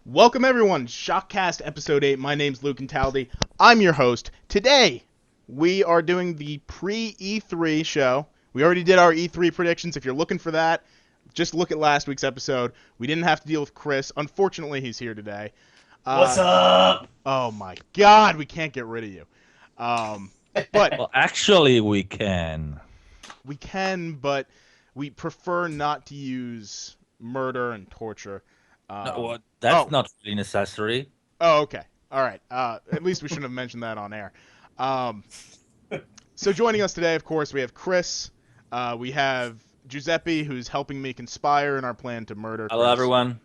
Welcome everyone, ShockCast Episode 8. My name's Luke Intaldi. I'm your host. Today, we are doing the pre-E3 show. We already did our E3 predictions. If you're looking for that, just look at last week's episode. We didn't have to deal with Chris. Unfortunately, he's here today. What's up? Oh my god, we can't get rid of you. But Well, actually, we can. we can, but we prefer not to use murder and torture. No, well, that's not really necessary. Oh, okay. All right. At least we shouldn't have mentioned that on air. So joining us today, of course, we have Chris. We have Giuseppe, who's helping me conspire in our plan to murder Chris. Hello, everyone.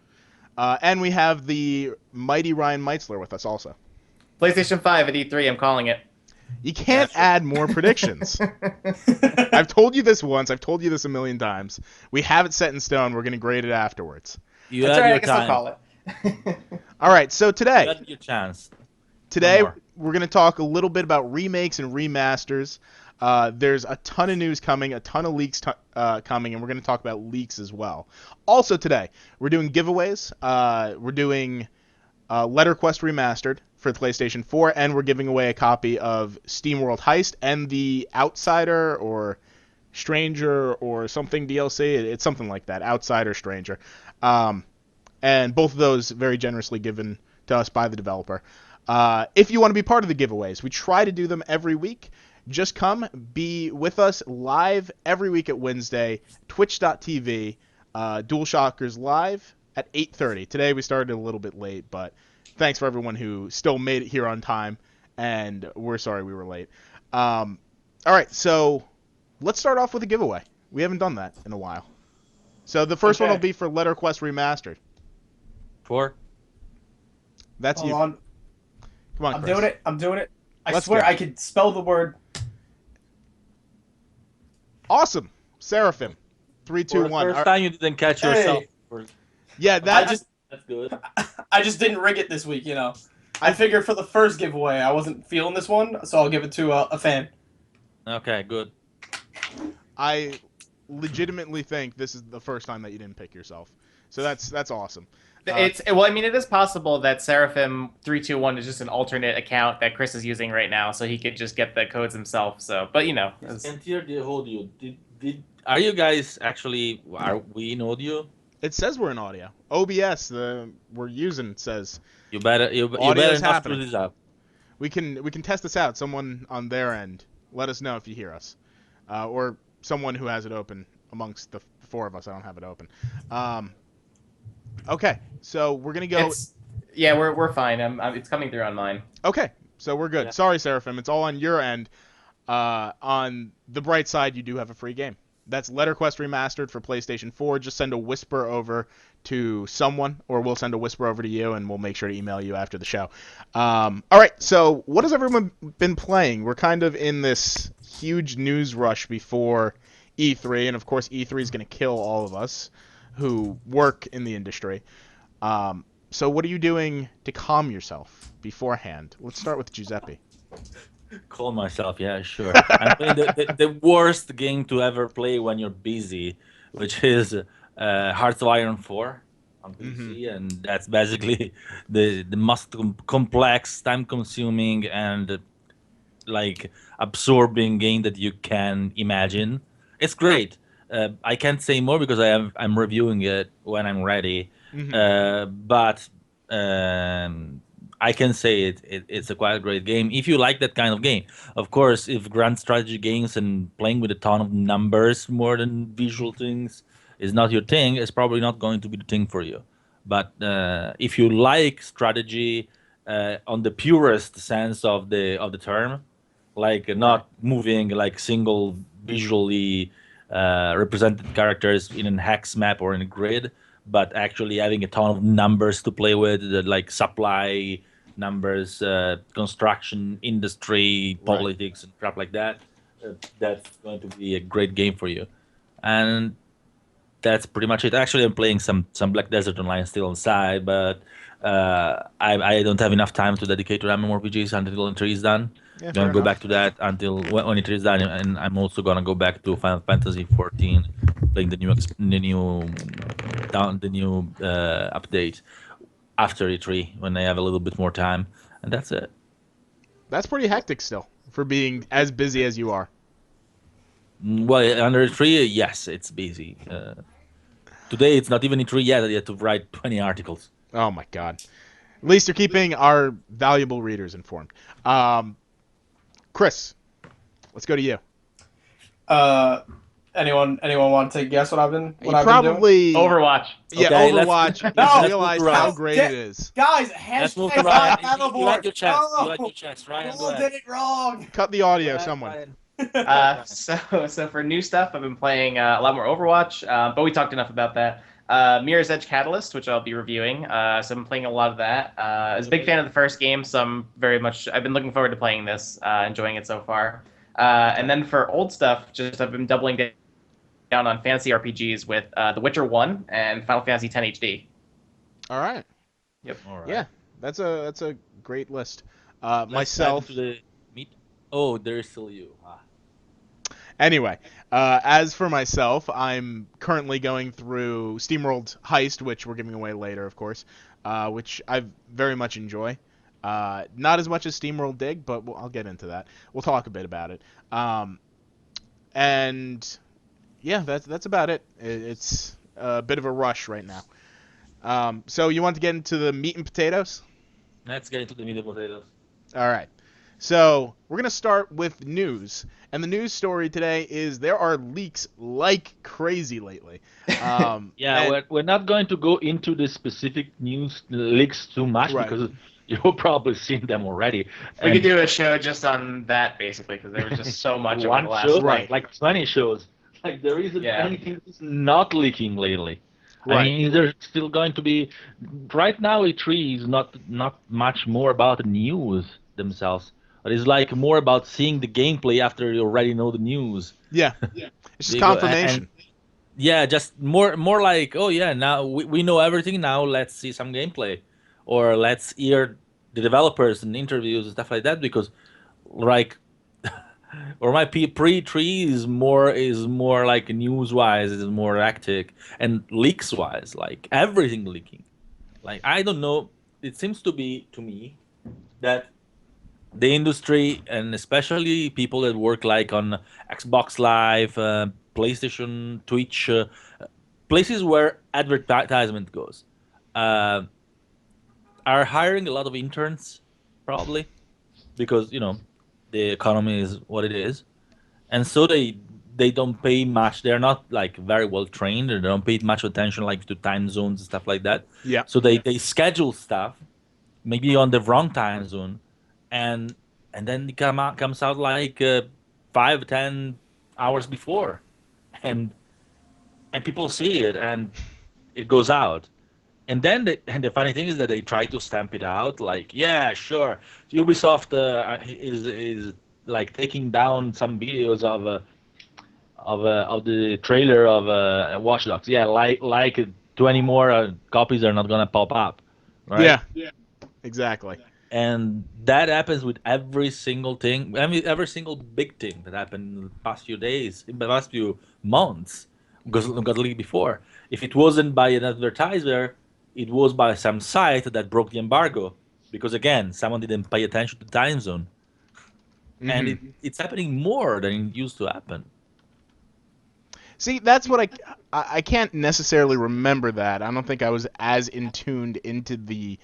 And we have the mighty Ryan Meitzler with us also. PlayStation 5 at E3, I'm calling it. You can't add more predictions. I've told you this once. I've told you this a million times. We have it set in stone. We're going to grade it afterwards. You That's had right, your I guess time. I'll call it. All right. So You today, had your chance. Today, One more. we're going to talk a little bit about remakes and remasters. There's a ton of news coming, a ton of leaks coming, and we're going to talk about leaks as well. Also today, we're doing giveaways. We're doing LetterQuest Remastered for the PlayStation 4, and we're giving away a copy of SteamWorld Heist and the Outsider or Stranger or something DLC. It's something like that, Outsider Stranger. And both of those very generously given to us by the developer. If you want to be part of the giveaways, we try to do them every week. Just come, be with us live every week at Wednesday, twitch.tv, DualShockers live at 8:30. Today we started a little bit late, but thanks for everyone who still made it here on time, and we're sorry we were late. All right, so let's start off with a giveaway. We haven't done that in a while. So the first one will be for LetterQuest Remastered. 4. That's Hold you. on. Come on, I'm Chris. doing it. I'm doing it. I Let's swear go. I could spell the word. Awesome. Seraphim. 3, 2, For the 1. first time you didn't catch yourself. Yeah, that That's good. I just didn't rig it this week, you know. I figured for the first giveaway I wasn't feeling this one, so I'll give it to a fan. Okay, good. I legitimately think this is the first time that you didn't pick yourself. So that's awesome. It is possible that Seraphim321 is just an alternate account that Chris is using right now, so he could just get the codes himself. So, but you know, And here the audio. Are you guys actually? Are we in audio? It says we're in audio. OBS we're using says You better Audio's not screw happening. this up. we can test this out. Someone on their end, let us know if you hear us, or someone who has it open amongst the four of us. I don't have it open. Okay, so we're gonna go. we're fine. It's coming through on mine. Okay, so we're good. Yeah. Sorry, Seraphim. It's all on your end. On the bright side, you do have a free game. That's LetterQuest Remastered for PlayStation 4. Just send a whisper over to someone, or we'll send a whisper over to you, and we'll make sure to email you after the show. All right, so what has everyone been playing? We're kind of in this huge news rush before E3, and of course E3 is going to kill all of us who work in the industry. So what are you doing to calm yourself beforehand? Let's start with Giuseppe. Call myself, yeah, sure. I'm playing the worst game to ever play when you're busy, which is Hearts of Iron 4 on PC, and that's basically the most complex, time-consuming, and like absorbing game that you can imagine. It's great. I can't say more because I'm reviewing it when I'm ready. But I can say it's a quite great game if you like that kind of game. Of course, if grand strategy games and playing with a ton of numbers more than visual things is not your thing, it's probably not going to be the thing for you. But if you like strategy on the purest sense of the term, like not moving like single visually represented characters in a hex map or in a grid, but actually having a ton of numbers to play with, like supply numbers, construction, industry, politics, and crap like that. That's going to be a great game for you. And that's pretty much it. Actually, I'm playing some Black Desert Online still on side, but I don't have enough time to dedicate to MMORPGs until E3 is done. Yeah, Gonna go back to that until when it is done, and I'm also gonna go back to Final Fantasy XIV, playing the new update. after E3 when I have a little bit more time, and that's it. That's pretty hectic still for being as busy as you are. Well, under E3, yes, it's busy. Today it's not even E3 yet. I had to write 20 articles. Oh my god. At least you're keeping our valuable readers informed. Chris, let's go to you. Anyone want to guess what I've been You doing? probably Overwatch. Yeah, Okay, Overwatch. No! You let's realized move to how Ryan. great it is. Guys, Let's move hashtag to Ryan. not You like your chest. No! You like your chest, Ryan. Go Paul ahead. did it wrong. Cut the audio, Go ahead, someone. Ryan. So for new stuff, I've been playing a lot more Overwatch, but we talked enough about that. Mirror's Edge Catalyst, which I'll be reviewing. So I've been playing a lot of that. I was a big fan of the first game, so I've been looking forward to playing this, enjoying it so far. And then for old stuff, I've been doubling down on fantasy RPGs with The Witcher 1 and Final Fantasy X HD. All right. Yep. All right. Yeah, that's a great list. Let's Myself. dive into the meat. Oh, there's still you. Anyway, as for myself, I'm currently going through SteamWorld Heist, which we're giving away later, of course, which I very much enjoy. Not as much as SteamWorld Dig, but I'll get into that. We'll talk a bit about it. And yeah, that's about it. It's a bit of a rush right now. So you want to get into the meat and potatoes? Let's get into the meat and potatoes. All right. So we're going to start with news. And the news story today is there are leaks like crazy lately. Yeah, and- we're not going to go into the specific news leaks too much Right. because you've probably seen them already. We And could do a show just on that, basically, because there was just so much over one the last show, Right. like 20 shows. Like there isn't Yeah. anything that's not leaking lately. Right. I mean, there's still going to be. Right now, E3 is not much more about the news themselves. But it's like more about seeing the gameplay after you already know the news. yeah. It's just They go- confirmation. Yeah, just more like, oh yeah, now we know everything. Now let's see some gameplay, or let's hear the developers and interviews and stuff like that. Because, like, or my pre-3 is more like news wise, is more hectic, and leaks wise, like everything leaking. Like I don't know, it seems to be to me that the industry and especially people that work like on Xbox Live, PlayStation, Twitch, places where advertisement goes, uh, are hiring a lot of interns, probably because the economy is what it is, and so they don't pay much. They're not like very well trained, and they don't pay much attention like to time zones and stuff like that. Yeah. So they schedule stuff maybe on the wrong time zone, and then it comes out like 5-10 hours before, and people see it and it goes out. And then the funny thing is that they try to stamp it out like, yeah, sure, Ubisoft is like taking down some videos of the trailer of Watch Dogs. Yeah, like 20 more copies are not gonna pop up, right? Yeah. Exactly. And that happens with every single thing. I mean, every single big thing that happened in the past few days, in the past few months, because it got leaked before. If it wasn't by an advertiser, it was by some site that broke the embargo. Because again, someone didn't pay attention to the time zone. And Mhm. it's happening more than it used to happen. See, that's what I can't necessarily remember that. I don't think I was as in tuned into the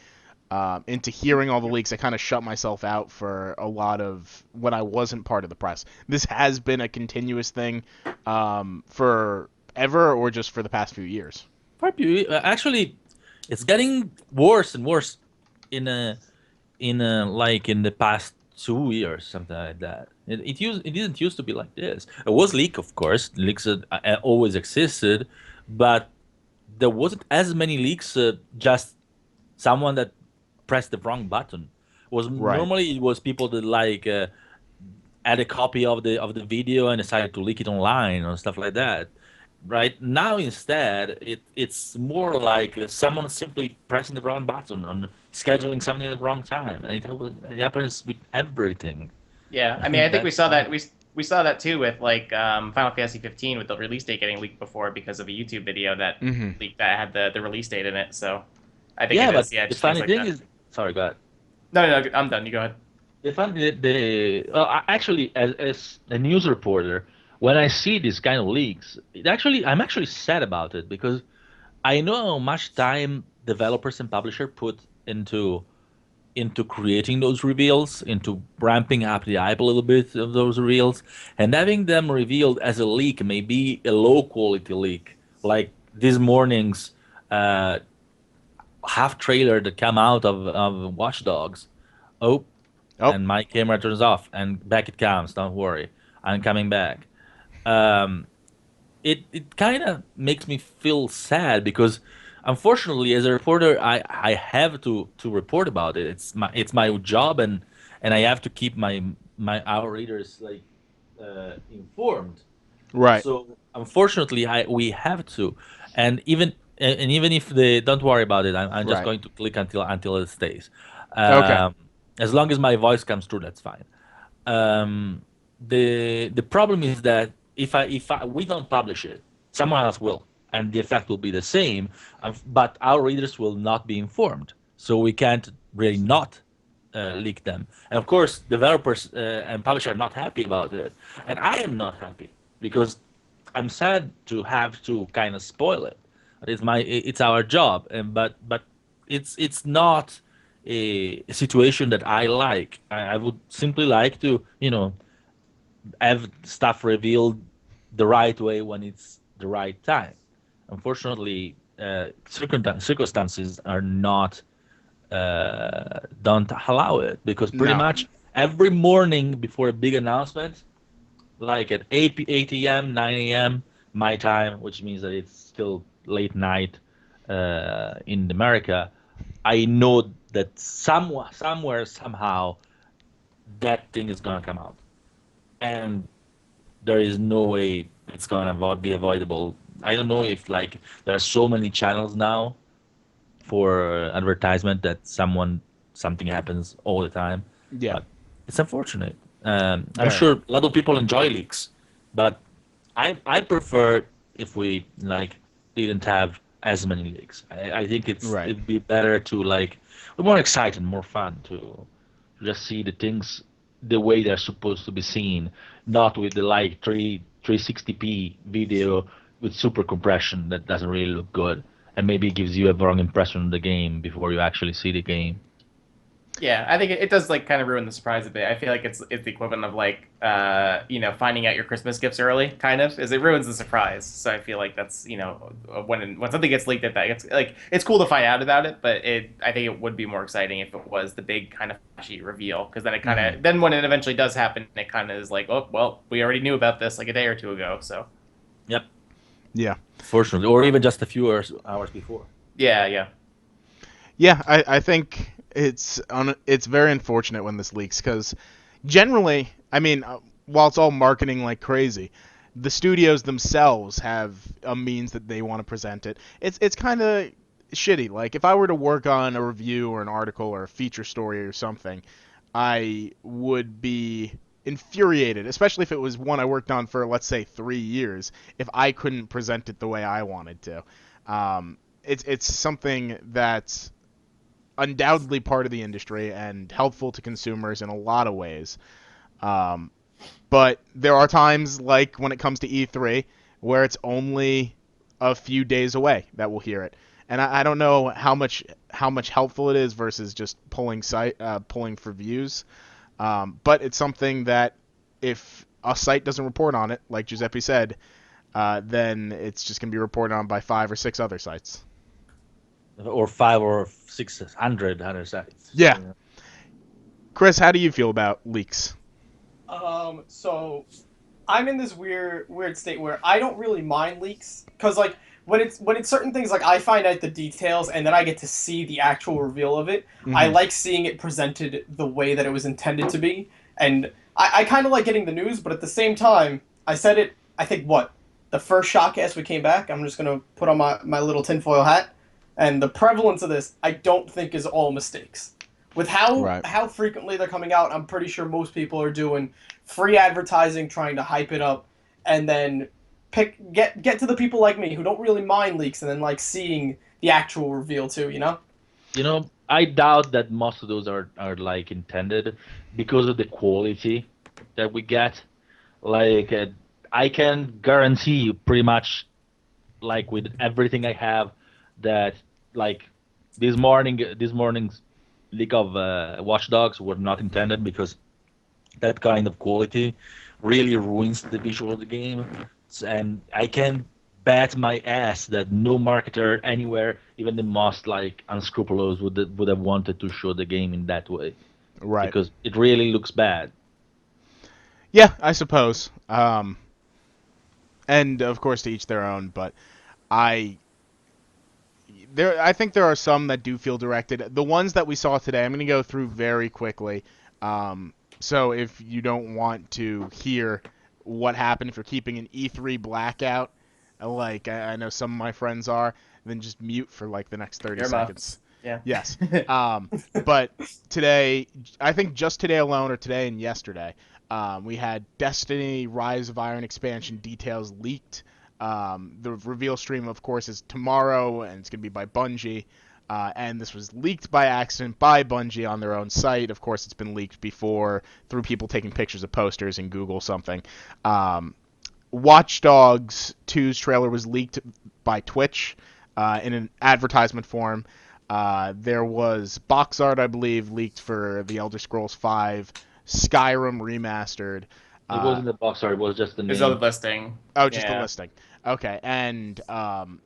into hearing all the leaks. I kind of shut myself out for a lot of when I wasn't part of the press. This has been a continuous thing for ever, or just for the past few years. Actually, it's getting worse and worse in like in the past 2 years, something like that. It didn't used to be like this. It was leak, of course. Leaks always existed, but there wasn't as many leaks. Just someone that pressed the wrong button. Right. Normally it was people that like had a copy of the video and decided to leak it online or stuff like that. Right now, instead, it's more like someone simply pressing the wrong button on scheduling something at the wrong time, and it happens with everything. Yeah, I mean, I think we That's saw that fine. we saw that too with like Final Fantasy 15 with the release date getting leaked before because of a YouTube video that Mhm. leaked that had the release date in it. So I think Yeah, it but is. Yeah, the just things funny like thing that. is, sorry, go ahead. No, I'm done. You go ahead. Actually, as a news reporter, when I see these kind of leaks, I'm actually sad about it because I know how much time developers and publisher put into creating those reveals, into ramping up the hype a little bit of those reveals, and having them revealed as a leak may be a low quality leak, like this morning's uh, half trailer that came out of Watch Dogs. Oh, Oh, and my camera turns off, and back it comes. Don't worry, I'm coming back. Um, it kind of makes me feel sad because unfortunately as a reporter I have to report about it. It's my job, and I have to keep our readers like informed. right. So unfortunately we have to, and even if they don't worry about it, I'm just Right. going to click until it stays. Okay. um, as long as my voice comes through, that's fine. Um, the problem is that if we don't publish it, someone else will, and the effect will be the same. But our readers will not be informed, so we can't really not leak them. And of course, developers and publishers are not happy about it, and I am not happy because I'm sad to have to kind of spoil it. It's our job, and but it's not a situation that I like. I would simply like to, have stuff revealed the right way when it's the right time. Unfortunately, circumstances are not don't allow it because pretty No. much every morning before a big announcement, like at 8 a.m., 9 a.m. my time, which means that it's still late night in America, I know that somewhere, somehow, that thing is gonna come out, and there is no way it's gonna be avoidable. I don't know if like there are so many channels now for advertisement that something happens all the time, Yeah. but it's unfortunate. I'm Very. sure a lot of people enjoy leaks, but I prefer if we like didn't have as many leaks. I think Right. it'd be better to like more exciting, more fun to just see the things the way they're supposed to be seen, not with the like 360p video with super compression that doesn't really look good and maybe gives you a wrong impression of the game before you actually see the game. Yeah, I think it does like kind of ruin the surprise a bit. I feel like it's the equivalent of like finding out your Christmas gifts early, kind of, is it ruins the surprise. So I feel like that's when something gets leaked at that, it's cool to find out about it, but I think it would be more exciting if it was the big kind of flashy reveal, because then it kind of then when it eventually does happen, it kind of is like, oh well, we already knew about this like a day or two ago. So Yep, Yeah. fortunately, or even just a few hours before. yeah. Yeah, I think it's very unfortunate when this leaks because generally, I mean, while it's all marketing like crazy, the studios themselves have a means that they want to present it. It's kind of shitty. Like if I were to work on a review or an article or a feature story or something, I would be infuriated, especially if it was one I worked on for, let's say, 3 years, if I couldn't present it the way I wanted to. It's something that's undoubtedly part of the industry and helpful to consumers in a lot of ways. Um, but there are times, like when it comes to E3, where it's only a few days away that we'll hear it, and I don't know how much helpful it is versus just pulling for views. But it's something that if a site doesn't report on it, like Giuseppe said, then it's just gonna be reported on by 5 or 6 other sites. Or 5 or 600 other sites. Yeah. Chris, how do you feel about leaks? So I'm in this weird state where I don't really mind leaks because like when it's certain things, like I find out the details and then I get to see the actual reveal of it. I like seeing it presented the way that it was intended to be, and I kind of like getting the news, but at the same time, I said it. I think the first ShockCast we came back. I'm just gonna put on my little tinfoil hat, and the prevalence of this I don't think is all mistakes. With Right. how frequently they're coming out, I'm pretty sure most people are doing free advertising, trying to hype it up, and then get to the people like me who don't really mind leaks, and then like seeing the actual reveal too. You know? You know, I doubt that most of those are like intended because of the quality that we get. Like, I can guarantee you pretty much, like with everything I have, that like this morning's leak of Watch Dogs were not intended because that kind of quality really ruins the visual of the game. And I can bet my ass that no marketer anywhere, even the most like unscrupulous, would have wanted to show the game in that way Right. because it really looks bad. Yeah, I suppose. And of course to each their own, but I I think there are some that do feel directed. The ones that we saw today, I'm going to go through very quickly. So if you don't want to hear what happened, if you're keeping an E3 blackout, like I know some of my friends are, then just mute for like the next 30 seconds. Earmuffs. Yeah. Yes. But today, I think just today alone, or today and yesterday, we had Destiny Rise of Iron expansion details leaked. The reveal stream, of course, is tomorrow, and it's going to be by Bungie. And this was leaked by accident by Bungie on their own site. Of course, it's been leaked before through people taking pictures of posters in Google something. Watch Dogs 2's trailer was leaked by Twitch in an advertisement form. There was box art, I believe, leaked for The Elder Scrolls V, Skyrim Remastered. It wasn't the box art; it was just the There's other name. listing. Oh, just a Yeah. listing. Okay, and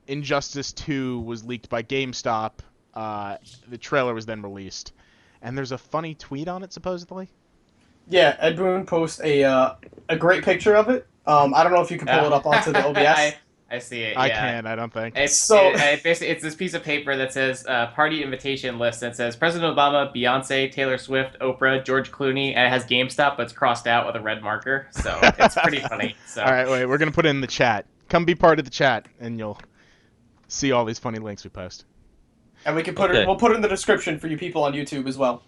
Injustice 2 was leaked by GameStop. The trailer was then released. And there's a funny tweet on it, supposedly. Yeah, Ed Boon posts a great picture of it. I don't know if you can pull it up onto the OBS. I see it. I Yeah. can't, I don't think. Basically it's this piece of paper that says party invitation list. And it says President Obama, Beyonce, Taylor Swift, Oprah, George Clooney, and it has GameStop, but it's crossed out with a red marker. So it's pretty funny. So All right, wait, we're going to put it in the chat. Come be part of the chat, and you'll see all these funny links we post. And we can put Okay. it. We'll put it in the description for you people on YouTube as well.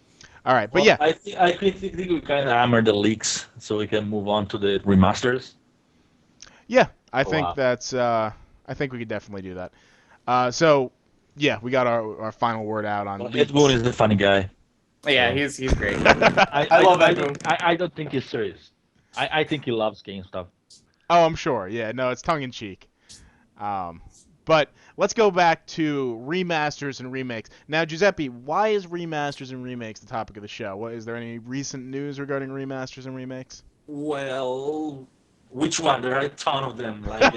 All right, but Well, yeah, I think we kind of hammer the leaks so we can move on to the remasters. yeah, I think Wow. that's. I think we could definitely do that. So, yeah, we got our final word out on. Ed leaks. Boon is the funny guy. yeah, So- he's great. I love Ed Boon. I don't think he's serious. I think he loves GameStop. Oh, I'm sure. Yeah, no, it's tongue in cheek. But let's go back to remasters and remakes. Now, Giuseppe, why is remasters and remakes the topic of the show? Is there any recent news regarding remasters and remakes? Well, which one? There are a ton of them. Like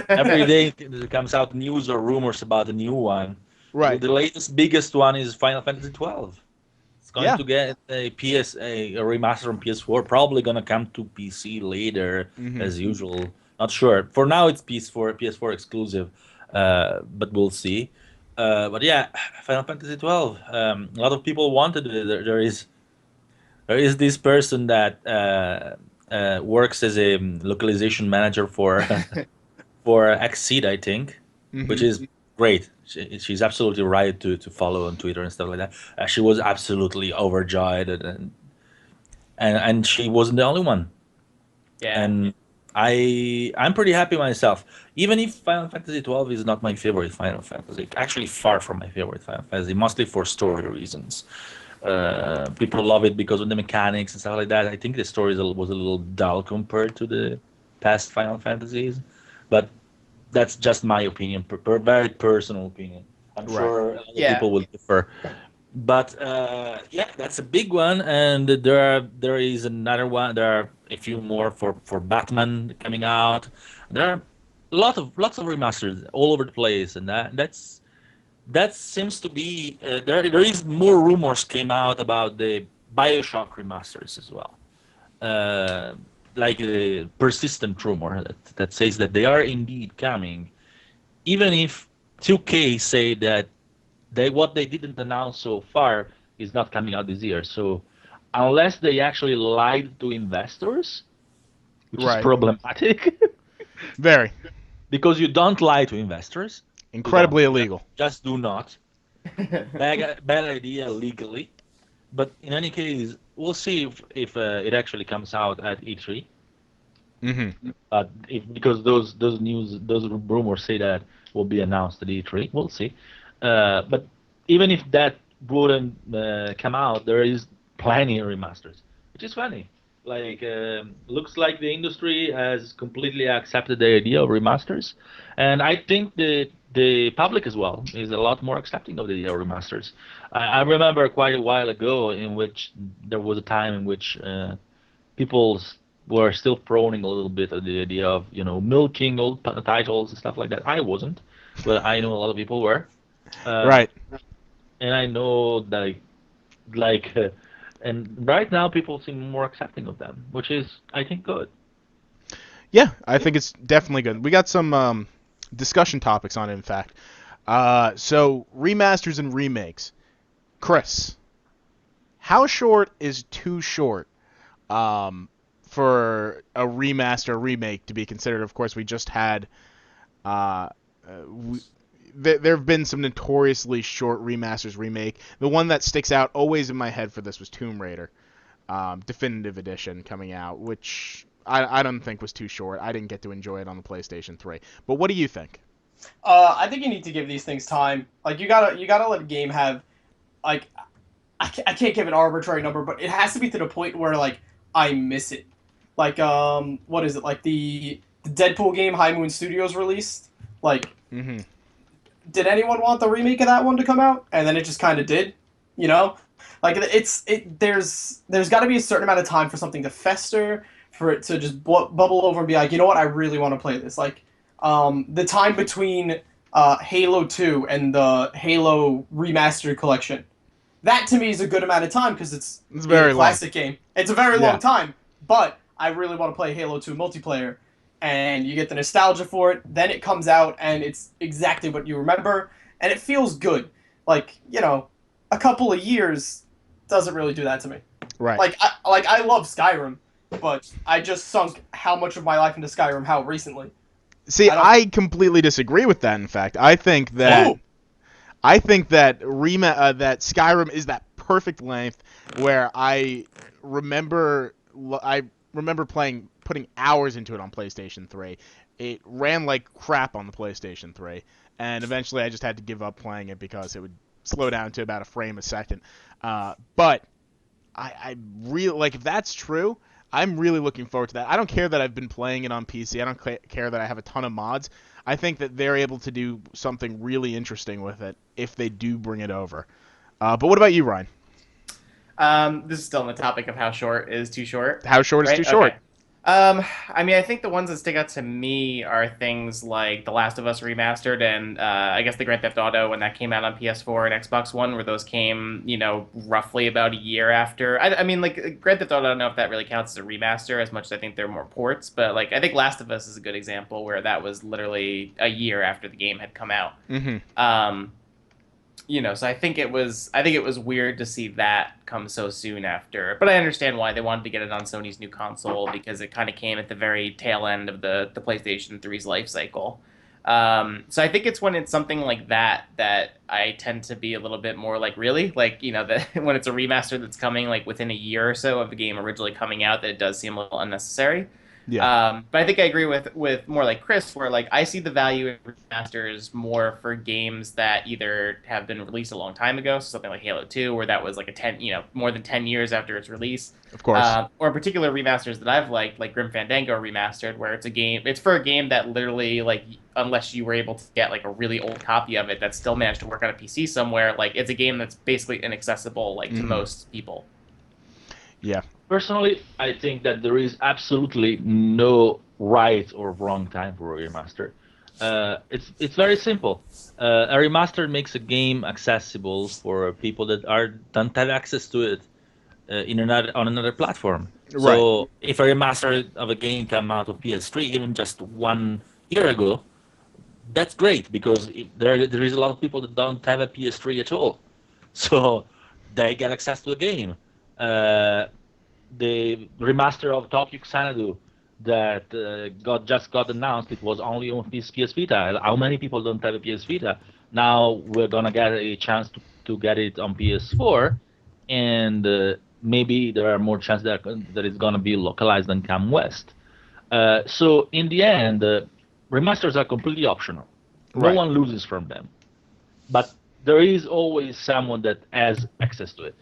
every day there comes out news or rumors about a new one. Right. The latest, biggest one is Final Fantasy XII. It's going Yeah. to get a remaster on PS4. Probably gonna come to PC later, Mhm. as usual. Not sure. For now, it's PS4 exclusive, but we'll see. But yeah, Final Fantasy XII. A lot of people wanted it. There is this person that works as a localization manager for for Exceed, I think, which Mhm. is great. She's absolutely right to follow on Twitter and stuff like that. She was absolutely overjoyed, and she wasn't the only one. Yeah. And I'm pretty happy myself. Even if Final Fantasy XII is not my favorite Final Fantasy, actually far from my favorite Final Fantasy, mostly for story reasons. People love it because of the mechanics and stuff like that. I think the story was a little dull compared to the past Final Fantasies, but that's just my opinion, very personal opinion. I'm Right. sure other Yeah. people will differ. But yeah, that's a big one, and there is another one. There are a few more for Batman coming out. There are lots of remasters all over the place, and that seems to be there is more rumors came out about the BioShock remasters as well. Uh, like a persistent rumor that says that they are indeed coming, even if 2K say that what they didn't announce so far is not coming out this year. So unless they actually lied to investors, which Right. is problematic, Very. because you don't lie to investors. Incredibly You don't. illegal. Just do not. Bad idea legally. But in any case, we'll see if it actually comes out at E3. Mm-hmm. Because those rumors say that will be announced at E3. We'll see. But even if that wouldn't come out, there is plenty of remasters, which is funny. Like, looks like the industry has completely accepted the idea of remasters, and I think the public as well is a lot more accepting of the idea of remasters. I remember quite a while ago in which there was a time in which people were still proning a little bit at the idea of milking old titles and stuff like that. I wasn't, but I know a lot of people were. Uh, Right. and I know that like and right now people seem more accepting of them, which is I think good. Yeah, I think it's definitely good. We got some discussion topics on it, in fact. So remasters and remakes. Chris, how short is too short for a remaster remake to be considered? Of course, we just had uh, there have been some notoriously short remasters remake. The one that sticks out always in my head for this was Tomb Raider, Definitive Edition coming out, which I don't think was too short. I didn't get to enjoy it on the PlayStation 3. But what do you think? I think you need to give these things time. Like you gotta let a game have, like, I can't give an arbitrary number, but it has to be to the point where like I miss it. Like what is it? Like the Deadpool game High Moon Studios released. Like, Mm-hmm. did anyone want the remake of that one to come out? And then it just kind of did, you know. Like there's got to be a certain amount of time for something to fester, for it to just bubble over and be like, you know what, I really want to play this. Like the time between Halo 2 and the Halo Remastered Collection. That to me is a good amount of time because it's very a classic game. It's a very Yeah. long time, but I really want to play Halo 2 multiplayer, and you get the nostalgia for it. Then it comes out, and it's exactly what you remember, and it feels good. Like, a couple of years doesn't really do that to me. Right. Like I love Skyrim, but I just sunk how much of my life into Skyrim how recently. See, I don't- I completely disagree with that. In fact, I think that Ooh. that Skyrim is that perfect length where I remember putting hours into it on PlayStation 3. It ran like crap on the PlayStation 3, and eventually I just had to give up playing it because it would slow down to about a frame a second. But I really like, if that's true, I'm really looking forward to that. I don't care that I've been playing it on PC. I don't care that I have a ton of mods. I think that they're able to do something really interesting with it if they do bring it over. But what about you, Ryan? This is still on the topic of how short is too short. How short is Right? too short? Okay. I mean, I think the ones that stick out to me are things like The Last of Us Remastered and I guess the Grand Theft Auto when that came out on PS4 and Xbox One, where those came, roughly about a year after. I mean, like Grand Theft Auto, I don't know if that really counts as a remaster as much as I think they're more ports, but like I think Last of Us is a good example where that was literally a year after the game had come out. Mm-hmm. So I think it was weird to see that come so soon after. But I understand why they wanted to get it on Sony's new console because it kind of came at the very tail end of the PlayStation 3's life cycle. So I think it's when it's something like that I tend to be a little bit more like, really? Like, that when it's a remaster that's coming like within a year or so of the game originally coming out, that it does seem a little unnecessary. Yeah. But I think I agree with more like Chris, where like I see the value in remasters more for games that either have been released a long time ago, so something like Halo 2, where that was like more than 10 years after its release. Of course. Or particular remasters that I've liked, like Grim Fandango Remastered, where it's for a game that literally, like, unless you were able to get like a really old copy of it that still managed to work on a PC somewhere, like it's a game that's basically inaccessible like to most people. Yeah. Personally, I think that there is absolutely no right or wrong time for a remaster. It's very simple. A remaster makes a game accessible for people that don't have access to it on another platform. So if a remaster of a game come out of PS3 even just 1 year ago, that's great because there is a lot of people that don't have a PS3 at all, so they get access to the game. The remaster of Tokyo Xanadu that just got announced, it was only on PS Vita. How many people don't have a PS Vita? Now we're gonna get a chance to get it on PS4, and maybe there are more chances that it's gonna be localized and come west. So in the end, remasters are completely optional. No Right. one loses from them. But there is always someone that has access to it.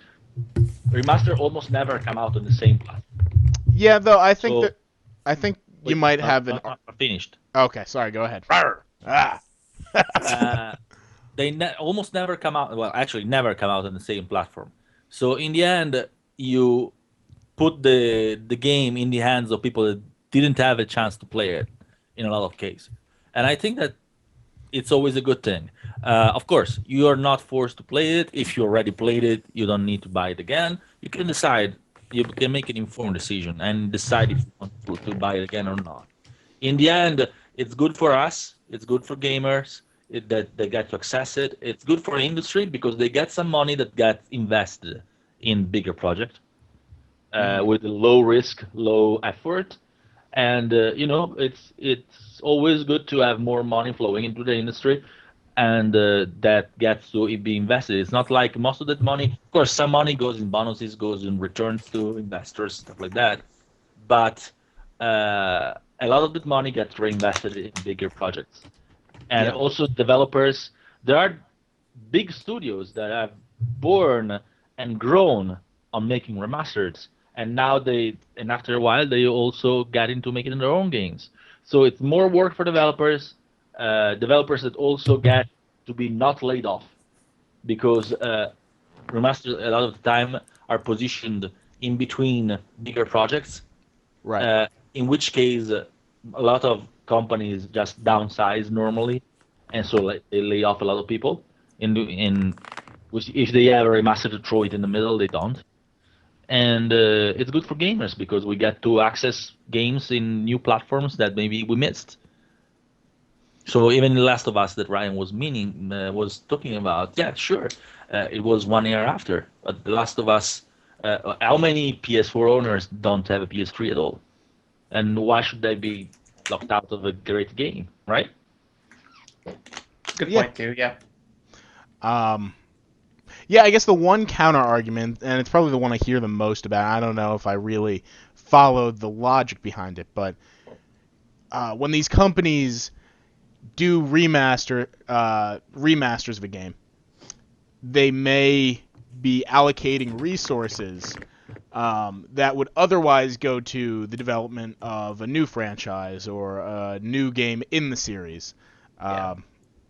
Remaster almost never come out on the same platform. Yeah, though So I think you wait, might not, have an. not, not finished. Okay, sorry. Go ahead. Rawr. Ah. Uh, almost never come out. Well, actually, never come out on the same platform. So in the end, you put the game in the hands of people that didn't have a chance to play it in a lot of cases. And I think that it's always a good thing. Of course, you are not forced to play it. If you already played it, you don't need to buy it again. You can decide. You can make an informed decision and decide if you want to buy it again or not. In the end, it's good for us. It's good for gamers that they get to access it. It's good for the industry because they get some money that gets invested in bigger projects with a low risk, low effort, and it's always good to have more money flowing into the industry, and that gets to be invested. It's not like most of that money. Of course, some money goes in bonuses, goes in returns to investors, stuff like that, but a lot of that money gets reinvested in bigger projects, and Yeah. also developers. There are big studios that have born and grown on making remasters, and now and after a while they also get into making their own games. So it's more work for developers, developers that also get to be not laid off because remasters a lot of the time are positioned in between bigger projects, Right. in which case a lot of companies just downsize normally, and so like, they lay off a lot of people. In which if they have a remaster to throw it in the middle, they don't. And it's good for gamers because we get to access games in new platforms that maybe we missed. So even The Last of Us that Ryan was talking about, yeah, sure, it was 1 year after. But The Last of Us, how many PS4 owners don't have a PS3 at all? And why should they be locked out of a great game, right? Good Yeah. point too. Yeah. Um. Yeah, I guess the one counter argument, and it's probably the one I hear the most about. I don't know if I really followed the logic behind it, but when these companies do remasters of a game, they may be allocating resources that would otherwise go to the development of a new franchise or a new game in the series. Yeah.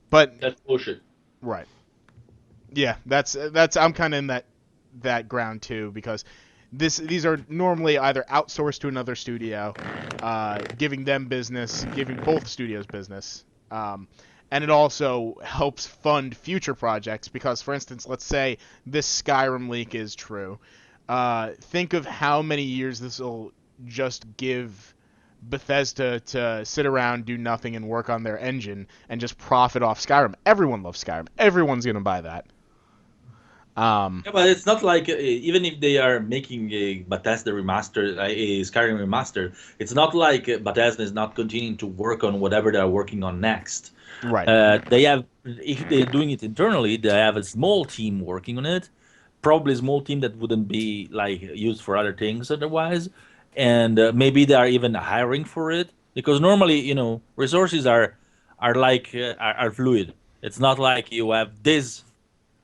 But That's bullshit. right, yeah, that's I'm kind of in that ground too because these are normally either outsourced to another studio, giving them business, giving both studios business. And it also helps fund future projects because, for instance, let's say this Skyrim leak is true. Think of how many years this will just give Bethesda to sit around, do nothing, and work on their engine and just profit off Skyrim. Everyone loves Skyrim. Everyone's going to buy that. Yeah, but it's not like even if they are making a Bethesda remaster, a Skyrim remaster, it's not like Bethesda is not continuing to work on whatever they're working on next. Right. They have, if they're doing it internally, they have a small team working on it, probably a small team that wouldn't be like used for other things otherwise, and maybe they are even hiring for it because normally, resources are like are fluid. It's not like you have this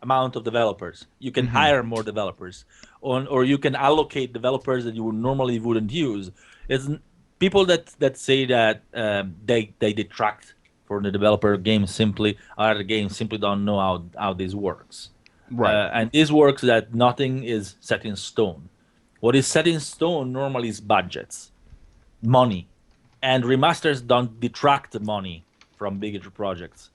amount of developers. You can hire more developers, or you can allocate developers that you would normally wouldn't use. It's people that say that they detract from the developer game simply, or the game simply don't know how this works. Right. And this works that nothing is set in stone. What is set in stone normally is budgets, money, and remasters don't detract the money from bigger projects.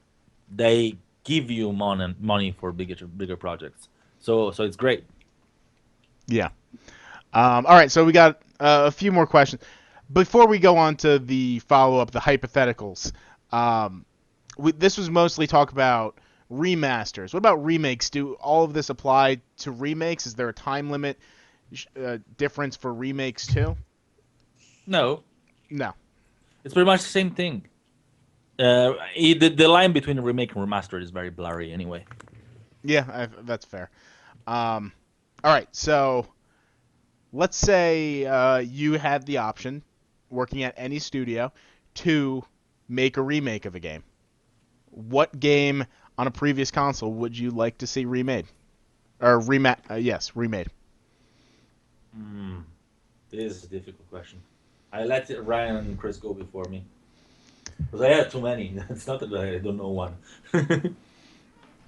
They give you money for bigger projects. So it's great. Yeah. All right, so we got a few more questions. Before we go on to the follow-up, the hypotheticals, this was mostly talk about remasters. What about remakes? Do all of this apply to remakes? Is there a time limit difference for remakes too? No, No. it's pretty much the same thing. The line between remake and remaster is very blurry anyway. Yeah, that's fair. All right, so let's say you had the option, working at any studio, to make a remake of a game. What game on a previous console would you like to see remade? Yes, remade. This is a difficult question. I let Ryan and Chris go before me. Because I had too many. It's not that I don't know one.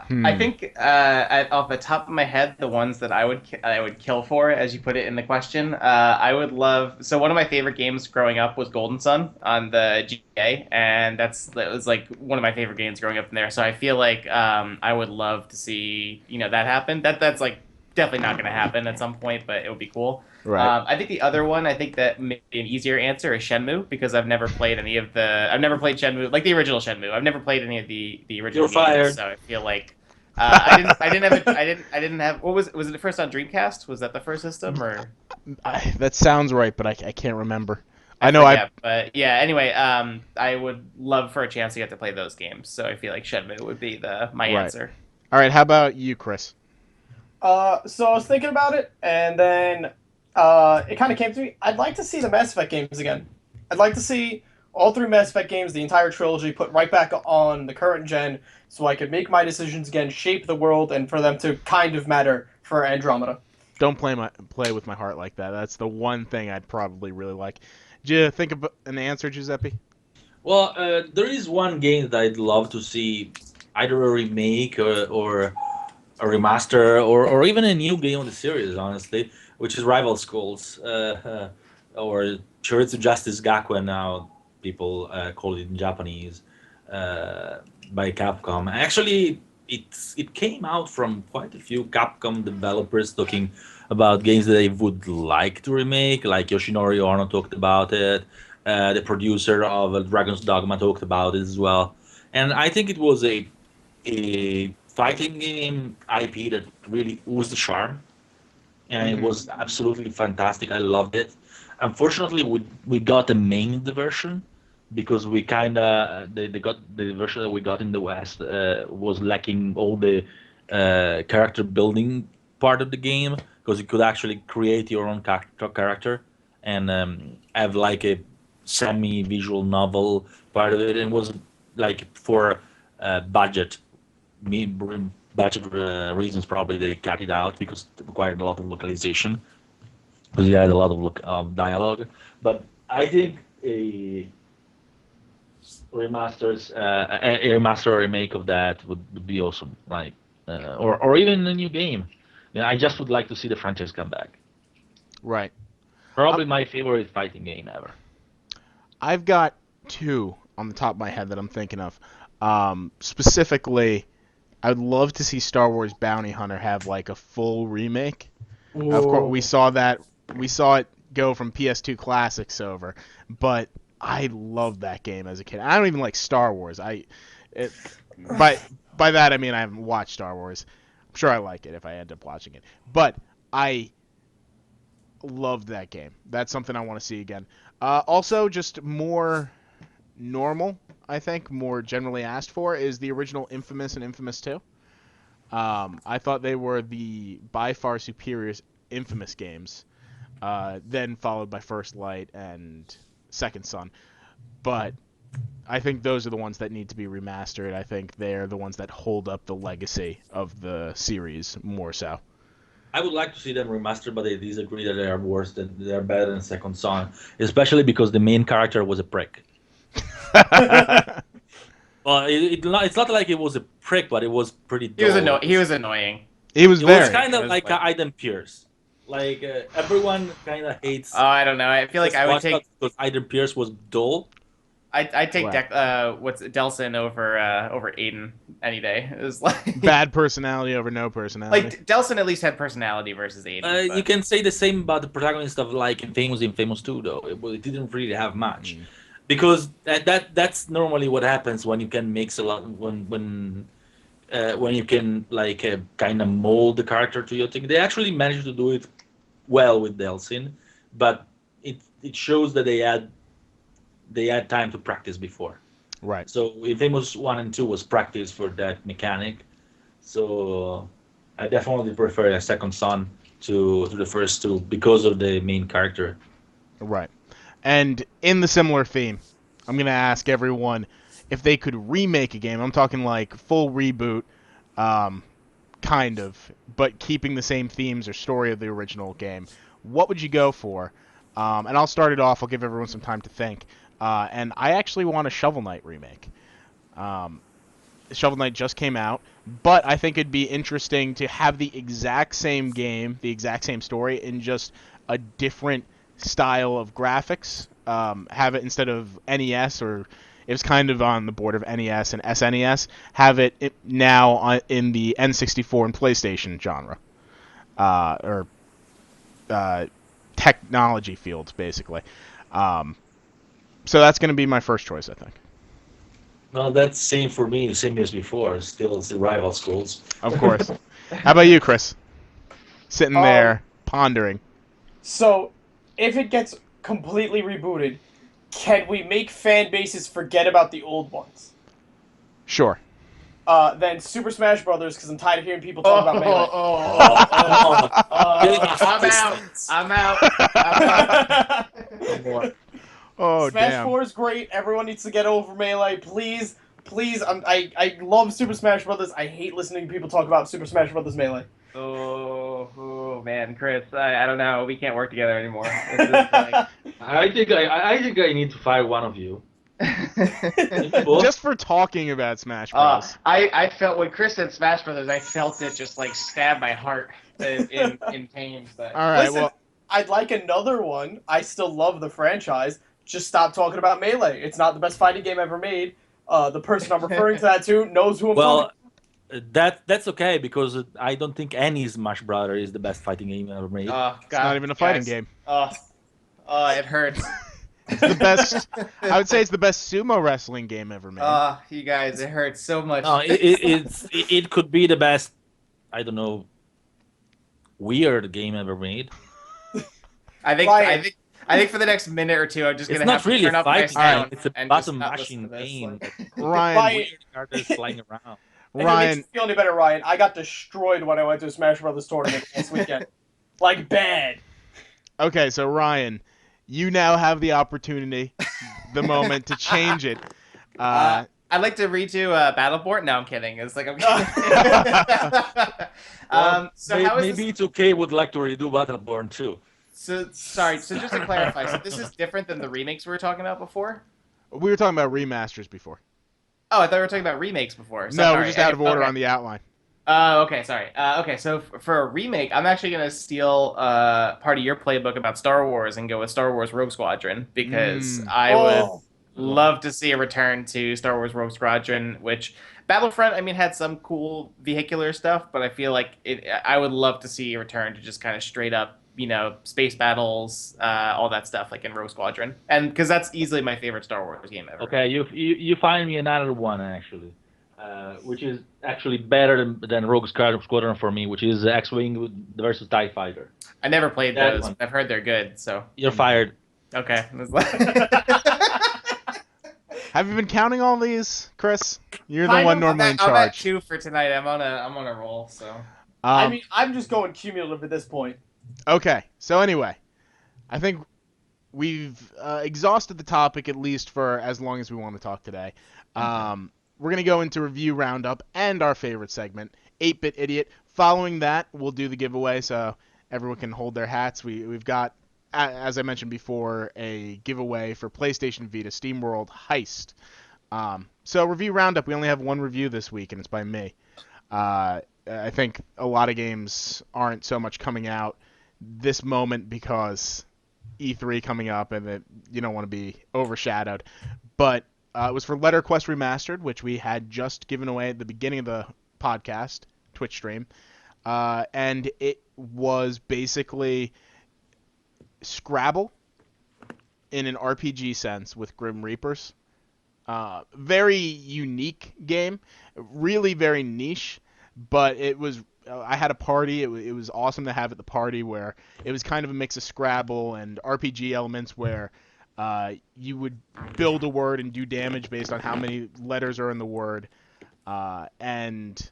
I think off the top of my head, the ones that I would kill for, as you put it in the question, I would love. So one of my favorite games growing up was Golden Sun on the GBA, and that was like one of my favorite games growing up in there. So I feel like I would love to see that happen. That's like definitely not going to happen at some point, but it would be cool. Right. I think the other one, I think that maybe an easier answer is Shenmue, because I've never played I've never played Shenmue, like the original Shenmue. I've never played any of the original You're fired. games, so I feel like I didn't have. What was it? The first on Dreamcast? Was that the first system or? That sounds right, but I can't remember. I know forget, but yeah. Anyway, I would love for a chance to get to play those games. So I feel like Shenmue would be my Right. answer. All right. How about you, Chris? So I was thinking about it, and then it kind of came to me. I'd like to see the Mass Effect games again. I'd like to see all 3 Mass Effect games, the entire trilogy, put right back on the current gen, so I could make my decisions again, shape the world, and for them to kind of matter for Andromeda. Don't play with my heart like that. That's the one thing I'd probably really like. Did you think of an answer, Giuseppe? Well, there is one game that I'd love to see either a remake or a remaster or even a new game of the series, honestly, which is Rival Schools, or Chiritsu Justice Gakuen now people call it in Japanese, by Capcom. Actually, it came out from quite a few Capcom developers talking about games that they would like to remake, like Yoshinori Ono talked about it. The producer of Dragon's Dogma talked about it as well. And I think it was a fighting game IP that really oozed the charm, and it was absolutely fantastic. I loved it. Unfortunately, we got the main version because we kind of they got the version that we got in the West was lacking all the character building part of the game, because you could actually create your own character and have like a semi-visual novel part of it, and it was like for budget reasons probably they cut it out because it required a lot of localization, because it had a lot of dialogue. But I think a remaster or remake of that would be awesome, like or even a new game. Yeah, I just would like to see the franchise come back. Right. Probably my favorite fighting game ever. I've got 2 on the top of my head that I'm thinking of. Specifically, I would love to see Star Wars Bounty Hunter have like a full remake. Of course, we saw it go from PS2 classics over, but I loved that game as a kid. I don't even like Star Wars. By that I mean I haven't watched Star Wars. I'm sure I like it if I end up watching it, but I loved that game. That's something I want to see again. Also, just more normal, I think, more generally asked for, is the original Infamous and Infamous 2. I thought they were the by far superior Infamous games, then followed by First Light and Second Son. But I think those are the ones that need to be remastered. I think they're the ones that hold up the legacy of the series more so. I would like to see them remastered, but I disagree that they are worse than they are better than Second Son, especially because the main character was a prick. Well, it's not like it was a prick, but it was pretty dull. He was annoying. He was It very. was kind of like Aiden Pierce. Like everyone kind of hates. Oh, I don't know. I feel like I would take because Aiden Pierce was dull. I take Right. what's Delson over Aiden any day. It was like Bad personality over no personality. like Delson at least had personality versus Aiden. You can say the same about the protagonist of like Infamous 2, though. It didn't really have much, because that's normally what happens when you can mix a lot when you can like kind of mold the character to your thing. They actually managed to do it well with Delsin, but it shows that they had time to practice before. Right. So Infamous 1 and 2 was practice for that mechanic. So I definitely prefer a Second Son to the first two because of the main character. Right. And in the similar theme, I'm going to ask everyone, if they could remake a game, I'm talking like full reboot, kind of, but keeping the same themes or story of the original game, what would you go for? And I'll start it off. I'll give everyone some time to think. And I actually want a Shovel Knight remake. Shovel Knight just came out, but I think it'd be interesting to have the exact same game, the exact same story, in just a different style of graphics. Have it instead of NES, or it was kind of on the board of NES and SNES, have it now in the N64 and PlayStation genre, or technology fields, basically. So that's going to be my first choice, I think. No, that's same for me, same as before. Still, it's the rival schools. Of course. How about you, Chris? Sitting there pondering. So, if it gets completely rebooted, can we make fan bases forget about the old ones? Sure. Then Super Smash Brothers, because I'm tired of hearing people talk about Melee. I'm out. No more. Oh, Smash damn. 4 is great. Everyone needs to get over Melee. Please. I love Super Smash Brothers. I hate listening to people talk about Super Smash Brothers Melee. Oh man, Chris, I don't know. We can't work together anymore. This is like... I think I need to fire one of you. Just for talking about Smash Bros. I felt when Chris said Smash Brothers, I felt it just like stab my heart in pain. But... All right, Listen, I'd like another one. I still love the franchise. Just stop talking about Melee. It's not the best fighting game ever made. The person I'm referring to that to knows who I'm talking Well, that's okay, because I don't think any Smash Brother is the best fighting game ever made. God, It's not even a fighting game. It hurts. It's the best. I would say it's the best sumo wrestling game ever made. You guys, it hurts so much. No, it could be the best, I don't know, weird game ever made. I think for the next minute or two, I'm just It's gonna not have to really turn off my fighting. sound It's a and button just not listen mashing to this, game. like- Ryan, Weird characters flying around. If it Ryan, makes you feel any better, Ryan, I got destroyed when I went to a Smash Brothers tournament last weekend. Like, bad. okay, so Ryan, you now have the opportunity, the moment to change it. I'd like to read you Battleport. No, I'm kidding. It's like I'm kidding. So how is Maybe this? it's okay. Would like to redo Battleborn too. So sorry. So just to clarify, so this is different than the remakes we were talking about before. We were talking about remasters before. Oh, I thought we were talking about remakes before. So, No, all we're right, just out of order okay. on the outline. Okay, sorry. Okay, so for a remake, I'm actually gonna steal part of your playbook about Star Wars and go with Star Wars Rogue Squadron because I would love to see a return to Star Wars Rogue Squadron, which Battlefront, I mean, had some cool vehicular stuff, but I feel like I would love to see a return to just kind of straight up, space battles, all that stuff, like in Rogue Squadron, and because that's easily my favorite Star Wars game ever. Okay, you find me another one actually, which is actually better than Rogue Squadron for me, which is X-Wing versus TIE Fighter. I never played That those. one. I've heard they're good, so You're fired. okay. Have you been counting all these, Chris? You're the Kind one of. normally in I'm at charge. 2 for tonight. I'm on a roll, so. I mean, I'm just going cumulative at this point. Okay, so anyway, I think we've exhausted the topic, at least for as long as we want to talk today. We're going to go into review roundup and our favorite segment, 8-Bit Idiot. Following that, we'll do the giveaway so everyone can hold their hats. We've got, as I mentioned before, a giveaway for PlayStation Vita SteamWorld Heist. So review roundup, we only have one review this week, and it's by me. I think a lot of games aren't so much coming out this moment because E3 coming up and that you don't want to be overshadowed. But it was for Letter Quest Remastered, which we had just given away at the beginning of the podcast, Twitch stream. And it was basically Scrabble in an RPG sense with Grim Reapers. Very unique game, really very niche, but it was. I had a party. It was awesome to have at the party where it was kind of a mix of Scrabble and RPG elements where you would build a word and do damage based on how many letters are in the word, and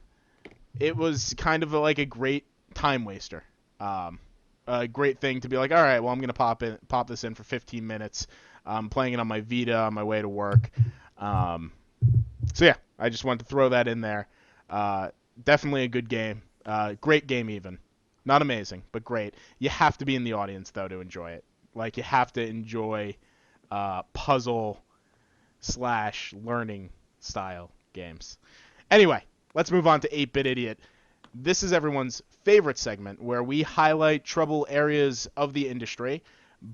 it was kind of like a great time waster. A great thing to be like, all right, well, I'm gonna pop this in for 15 minutes. I'm playing it on my Vita on my way to work. So yeah, I just wanted to throw that in there. Definitely a good game. Great game even. Not amazing, but great. You have to be in the audience though to enjoy it. Like you have to enjoy puzzle slash learning style games. Anyway, let's move on to 8-Bit Idiot. This is everyone's favorite segment where we highlight trouble areas of the industry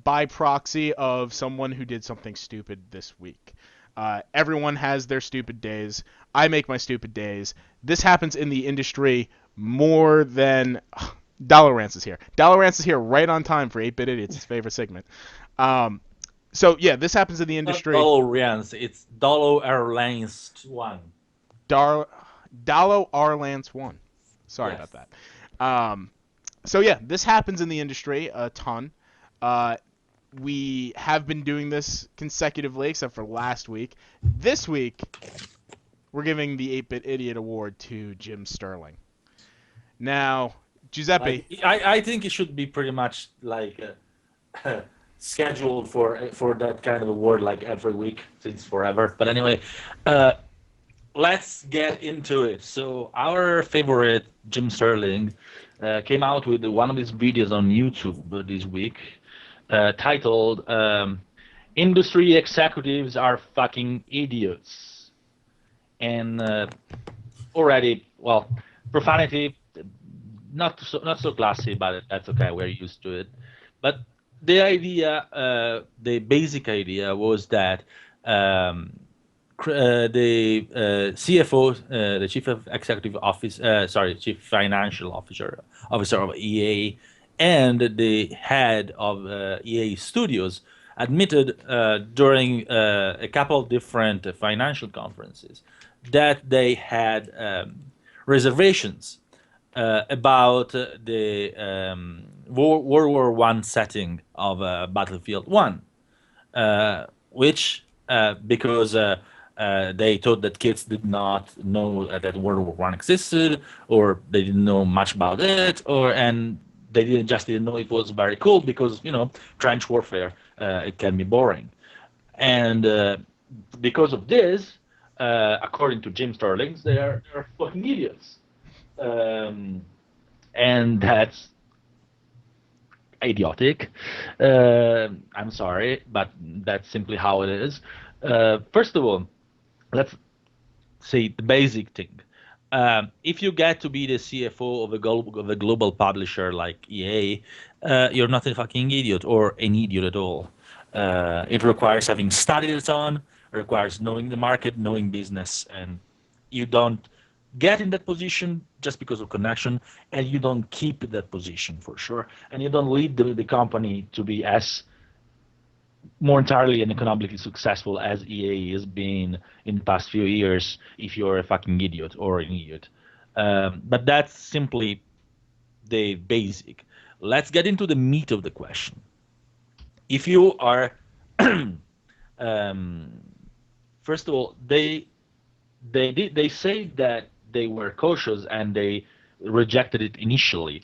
by proxy of someone who did something stupid this week. Everyone has their stupid days. I make my stupid days. This happens in the industry more than... Dollarance is here. Dollarance is here right on time for 8-Bit Idiots, his favorite segment. So, yeah, this happens in the industry. Dollarance, it's Dollar Airlines 1. Dallo Arlance 1. Sorry Yes. about that. So, yeah, this happens in the industry a ton. We have been doing this consecutively, except for last week. This week, we're giving the 8-Bit Idiot Award to Jim Sterling. Now, Giuseppe... I think it should be pretty much like scheduled for that kind of award like every week since forever. But anyway, let's get into it. So our favorite Jim Sterling came out with one of his videos on YouTube this week titled "Industry Executives Are Fucking Idiots," and already, well, profanity. Not so classy, but that's okay. We're used to it. But the idea, the basic idea, was that the CFO, the Chief Executive Office, Chief Financial Officer of EA, and the head of EA Studios admitted during a couple of different financial conferences that they had reservations about the World War One setting of Battlefield One, which because they thought that kids did not know that World War One existed, or they didn't know much about it, and they didn't know it was very cool because trench warfare it can be boring, and because of this, according to Jim Sterling, they're fucking idiots. And that's idiotic. I'm sorry, but that's simply how it is. First of all, let's say the basic thing. If you get to be the CFO of a global publisher like EA, you're not a fucking idiot or an idiot at all. It requires having studied it on, it requires knowing the market, knowing business, and you don't get in that position just because of connection, and you don't keep that position for sure, and you don't lead the company to be as more entirely and economically successful as EA has been in the past few years if you're a fucking idiot or an idiot. But that's simply the basic. Let's get into the meat of the question. If you are, first of all, they say that they were cautious and they rejected it initially,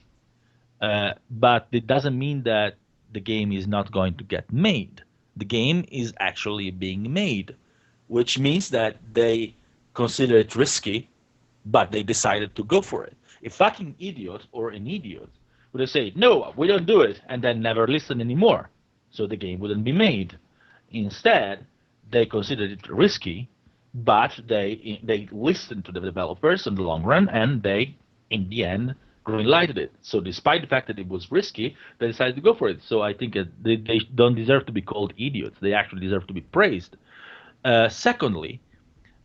but it doesn't mean that the game is not going to get made. The game is actually being made, which means that they consider it risky, but they decided to go for it. A fucking idiot or an idiot would have said, no, we don't do it, and then never listen anymore. So the game wouldn't be made. Instead, they considered it risky, but they listened to the developers in the long run, and they, in the end, greenlighted it. So despite the fact that it was risky, they decided to go for it. So I think they don't deserve to be called idiots. They actually deserve to be praised. Secondly,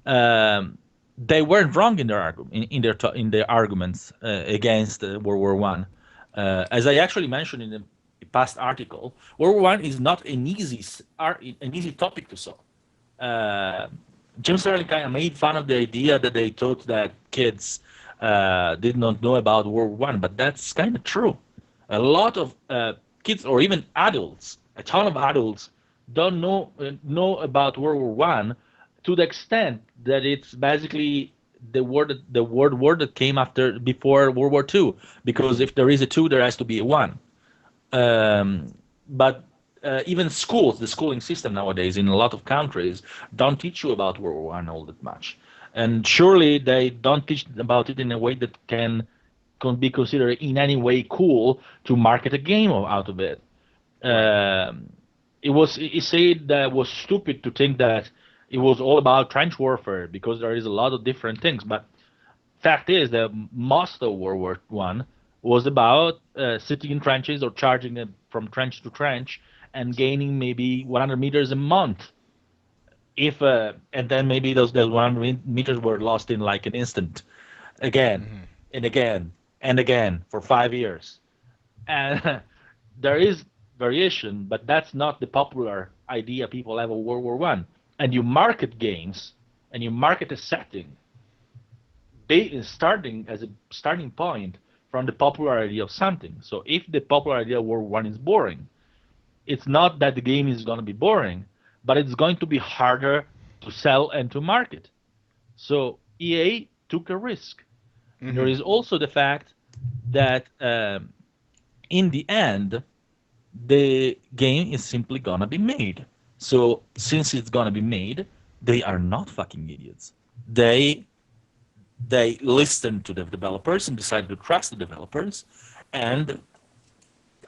they weren't wrong in their arguments against World War One. As I actually mentioned in a past article, World War One is not an easy topic to solve. Jim Sterling kind of made fun of the idea that they thought that kids did not know about World War One, but that's kind of true. A lot of kids, or even adults, a ton of adults, don't know about World War One to the extent that it's basically the world war that came before World War Two. Because if there is a two, there has to be a one. But even schools, the schooling system nowadays in a lot of countries don't teach you about World War One all that much. and surely they don't teach about it in a way that can be considered in any way cool to market a game out of it. Right. It said that it was stupid to think that it was all about trench warfare because there is a lot of different things. But fact is that most of World War One was about sitting in trenches or charging from trench to trench and gaining maybe 100 meters a month. If and then maybe those 100 meters were lost in like an instant, again Hmm. and again and again for 5 years. And there is variation, but that's not the popular idea people have of World War One. And you market games and you market a setting starting as a starting point from the popularity of something. So if the popularity of World War One is boring, it's not that the game is going to be boring, but it's going to be harder to sell and to market. So EA took a risk. And there Hmm. is also the fact that in the end, the game is simply gonna be made. So since it's gonna be made, they are not fucking idiots. They they listen to the developers and decide to trust the developers, and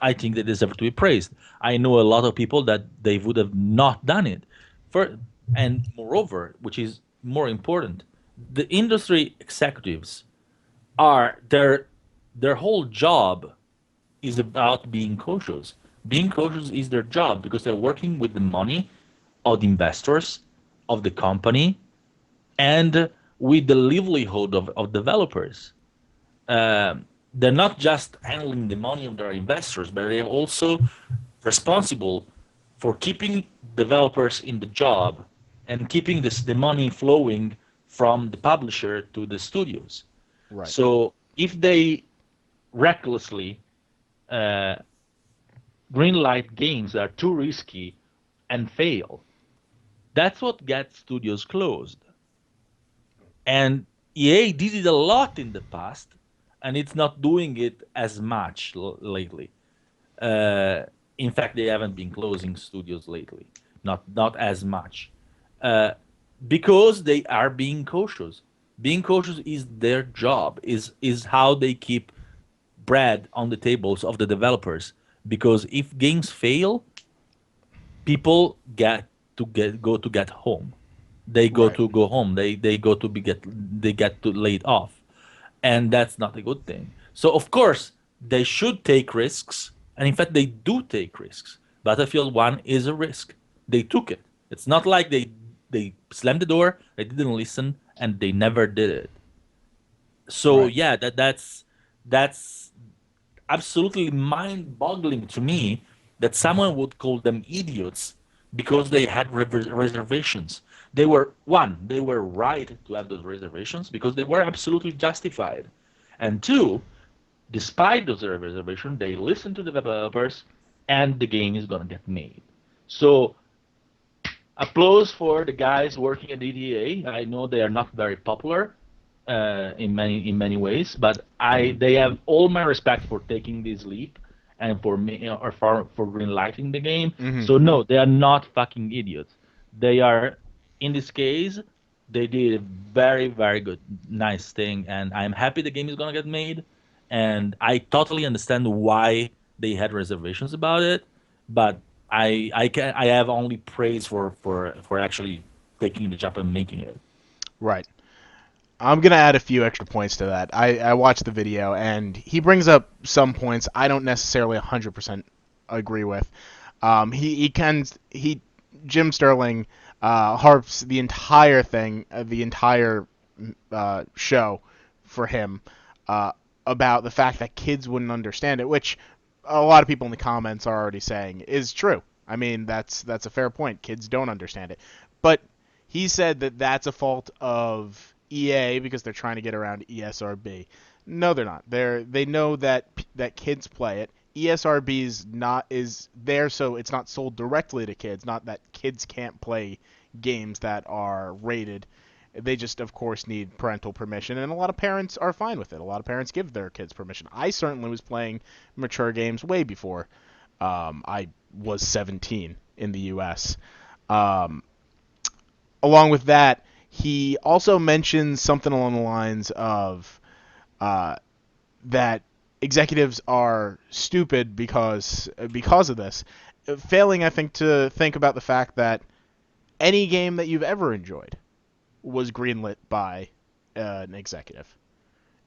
I think they deserve to be praised. I know a lot of people that they would have not done it. For and moreover, which is more important, the industry executives are their whole job is about being cautious. Being cautious is their job because they're working with the money of the investors, of the company, and with the livelihood of developers. They're not just handling the money of their investors, but they're also responsible for keeping developers in the job and keeping the money flowing from the publisher to the studios. Right. So if they recklessly uh, greenlight games that are too risky and fail, that's what gets studios closed. And EA did it a lot in the past, and it's not doing it as much lately. Uh, in fact, they haven't been closing studios lately, not as much, uh, because they are being cautious. Being cautious is their job. Is how they keep bread on the tables of the developers. Because if games fail, people get home. They go Right. to go home. They go to be get they get to laid off, and that's not a good thing. So of course they should take risks, and in fact they do take risks. Battlefield One is a risk. They took it. It's not like they slammed the door, they didn't listen, and they never did it. So Right. yeah, that's absolutely mind-boggling to me that someone would call them idiots because they had reservations. They were right to have those reservations because they were absolutely justified. And two, despite those reservations, they listened to the developers and the game is going to get made. So applause for the guys working at EDA. I know they are not very popular in many ways, but they have all my respect for taking this leap and for me or for greenlighting the game. Hmm. So no, they are not fucking idiots. They are, in this case, they did a very very good, nice thing, and I'm happy the game is gonna get made. And I totally understand why they had reservations about it, but I have only praise for actually taking the job and making it. Right. I'm gonna add a few extra points to that. I watched the video and he brings up some points I don't necessarily 100% agree with. He can he Jim Sterling harps the entire thing, the entire show for him uh, about the fact that kids wouldn't understand it, which a lot of people in the comments are already saying is true. I mean, that's a fair point. Kids don't understand it, but he said that that's a fault of EA because they're trying to get around ESRB. No, they're not. They know that kids play it. ESRB is there, so it's not sold directly to kids. Not that kids can't play games that are rated. They just, of course, need parental permission, and a lot of parents are fine with it. A lot of parents give their kids permission. I certainly was playing mature games way before I was 17 in the U.S. Um, Along with that, he also mentions something along the lines of that executives are stupid because of this, failing, I think, to think about the fact that any game that you've ever enjoyed was greenlit by an executive,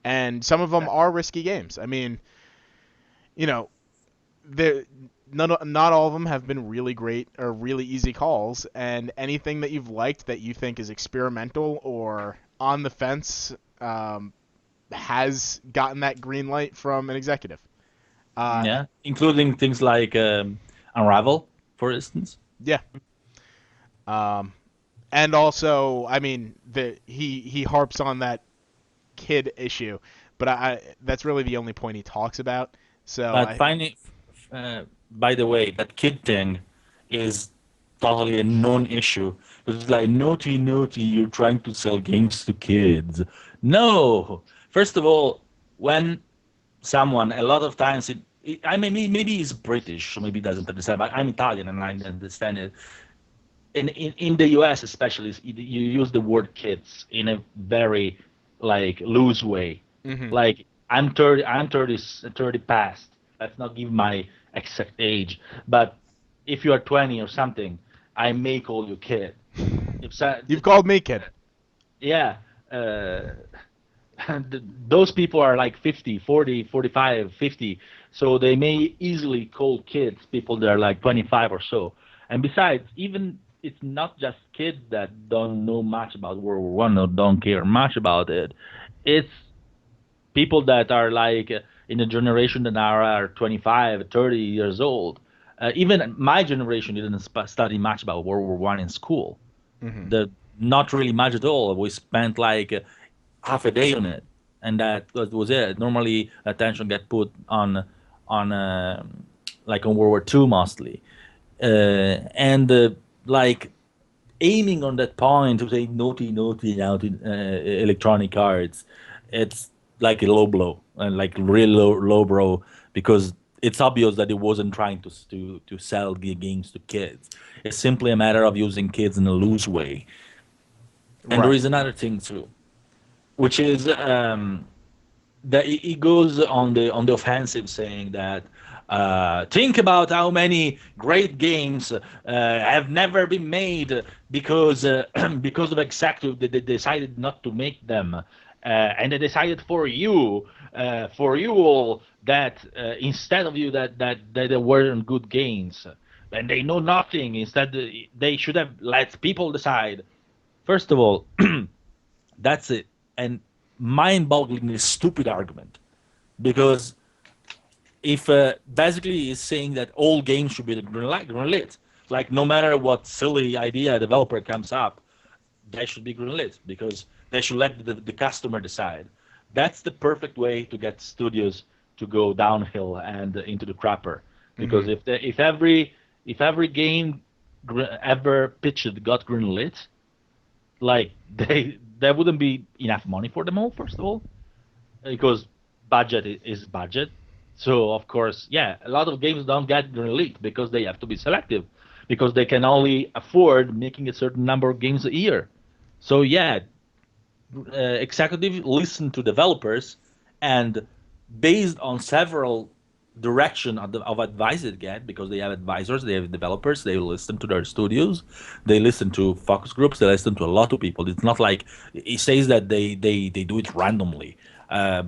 and some of them are risky games. I mean, you know, not all of them have been really great or really easy calls, and anything that you've liked that you think is experimental or on the fence has gotten that green light from an executive. Yeah, including things like Unravel, for instance. Yeah. And also, I mean, he harps on that kid issue, but that's really the only point he talks about. So But finding, by the way, that kid thing is totally a non-issue. It's like naughty, naughty. You're trying to sell games to kids. No. First of all, when someone, a lot of times, I mean, maybe he's British, so maybe he doesn't understand. But I'm Italian, and I understand it. In the US especially, you use the word kids in a very like loose way. Mhm. Like I'm 30 past. Let's not give my exact age, but if you are 20 or something, I may call you kid. If You've called me kid. yeah, uh, those people are like 50, 40, 45, 50, so they may easily call kids people that are like 25 or so. And besides, even it's not just kids that don't know much about World War One or don't care much about it. It's people that are like in a generation that are 25, 30 years old. Even my generation didn't study much about World War One in school. Mhm. The Not really much at all. We spent like half a day on it, and that was it. Normally, attention get put on like on World War Two mostly, and like aiming on that point to say naughty, naughty, naughty electronic arts, it's like a low blow and like real low blow because it's obvious that it wasn't trying to sell the games to kids. It's simply a matter of using kids in a loose way. And there Right. is another thing too, which is that it goes on the offensive, saying that think about how many great games have never been made because because of executive they decided not to make them, and they decided for you all that instead of you that they weren't good games, and they know nothing. Instead, they should have let people decide. First of all, that's it. And mind-bogglingly stupid argument because if basically is saying that all games should be greenlit, like no matter what silly idea a developer comes up, they should be greenlit because they should let the customer decide. That's the perfect way to get studios to go downhill and into the crapper. Because Mhm. if every game ever pitched got greenlit, like there wouldn't be enough money for them all. First of all, because budget is budget. So of course, yeah, a lot of games don't get released because they have to be selective, because they can only afford making a certain number of games a year. So yeah, executives listen to developers, and based on several direction of advice they get, because they have advisors, they have developers, they listen to their studios, they listen to focus groups, they listen to a lot of people. It's not like it says that they do it randomly,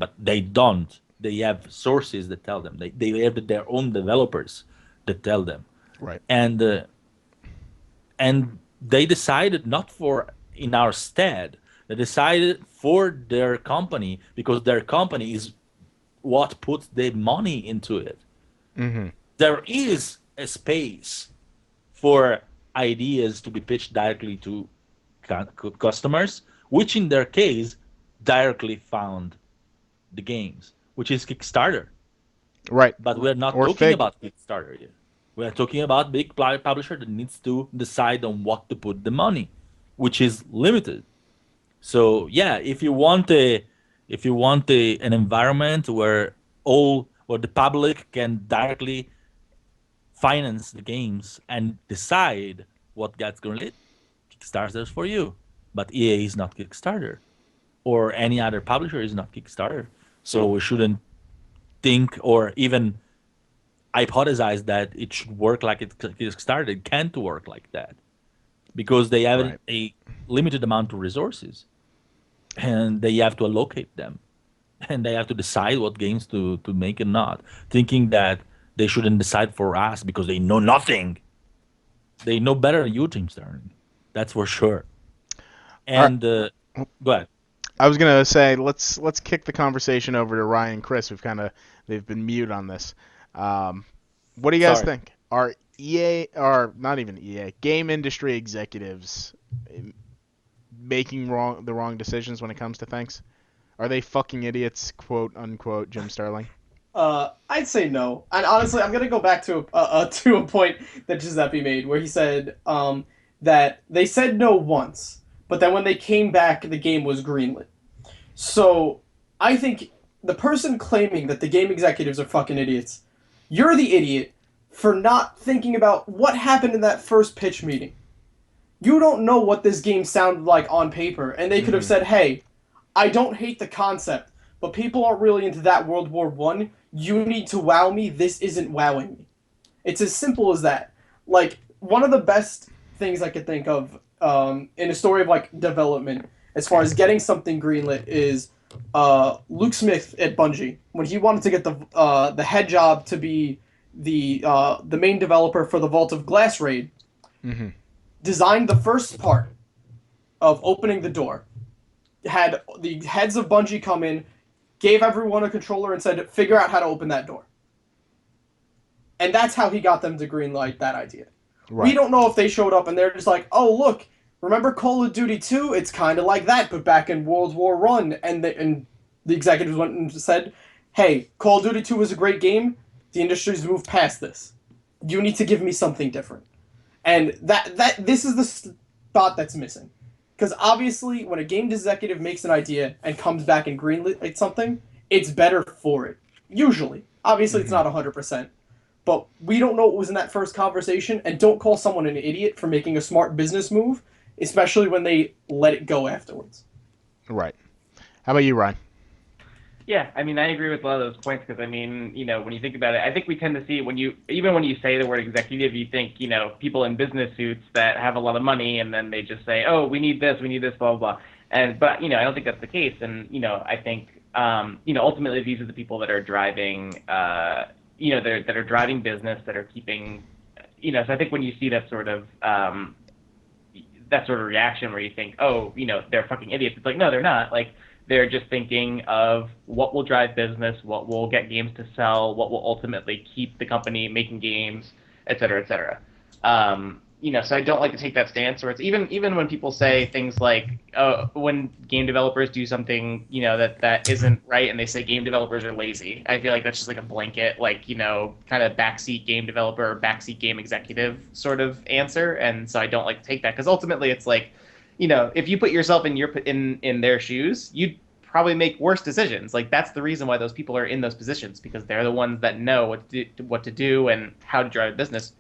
but they don't. They have sources that tell them. They have their own developers that tell them, Right. and and they decided not for in our stead. They decided for their company because their company is what puts the money into it. Mhm. There is a space for ideas to be pitched directly to customers, which in their case directly found the games, which is Kickstarter. Right. But we're not Or talking Fig. about Kickstarter here. We're talking about big publisher that needs to decide on what to put the money, which is limited. So yeah, if you want an environment where the public can directly finance the games and decide what gets greenlit, Kickstarter's for you. but EA is not Kickstarter, or any other publisher is not Kickstarter. So we shouldn't think or even hypothesize that it should work like it Kickstarter. It can't work like that because they have Right. a limited amount of resources, and they have to allocate them, and they have to decide what games to make and not. Thinking that they shouldn't decide for us because they know nothing. They know better than you, James Darren. That's for sure. All right. And go ahead. I was gonna say let's kick the conversation over to Ryan and Chris. They've been mute on this. What do you guys Sorry. think? Are EA or not even EA game industry executives making the wrong decisions when it comes to things? Are they fucking idiots? Quote unquote. Jim Sterling. I'd say no. And honestly, I'm gonna go back to a point that Giuseppe made, where he said that they said no once, but then when they came back, the game was greenlit. So I think the person claiming that the game executives are fucking idiots, you're the idiot for not thinking about what happened in that first pitch meeting. You don't know what this game sounded like on paper, and they could have said, "Hey, I don't hate the concept, but people aren't really into that World War One. You need to wow me. This isn't wowing me." It's as simple as that. Like, one of the best things I could think of in a story of like development, as far as getting something greenlit, is Luke Smith at Bungie when he wanted to get the head job to be the main developer for the Vault of Glass raid. Mm-hmm. Designed the first part of opening the door, had the heads of Bungie come in, gave everyone a controller and said, figure out how to open that door. And that's how he got them to greenlight that idea. Right. We don't know if they showed up and they're just like, oh, look, remember Call of Duty 2? It's kind of like that, but back in World War One. And the executives went and said, hey, Call of Duty 2 was a great game. The industry's moved past this. You need to give me something different. And this is the spot that's missing. Because obviously, when a game executive makes an idea and comes back and greenlights something, it's better for it. Usually. Obviously, it's not 100%. But we don't know what was in that first conversation, and don't call someone an idiot for making a smart business move, especially when they let it go afterwards. Right. How about you, Ryan? Yeah, I mean, I agree with a lot of those points because, I mean, you know, when you think about it, I think we tend to see even when you say the word executive, you think, you know, people in business suits that have a lot of money and then they just say, oh, we need this, blah, blah, blah. But, you know, I don't think that's the case. And, you know, I think, you know, ultimately these are the people that are driving, you know, that are driving business, that are keeping, you know, so I think when you see that sort of reaction where you think, oh, you know, they're fucking idiots, it's like, no, they're not. Like, they're just thinking of what will drive business, what will get games to sell, what will ultimately keep the company making games, et cetera, et cetera. You know, so I don't like to take that stance where it's even when people say things like, when game developers do something, you know, that isn't right, and they say game developers are lazy. I feel like that's just like a blanket, like, you know, kind of backseat game developer or backseat game executive sort of answer. And so I don't like to take that because ultimately it's like, you know, if you put yourself in their shoes, you'd probably make worse decisions. Like, that's the reason why those people are in those positions, because they're the ones that know what to do and how to drive business.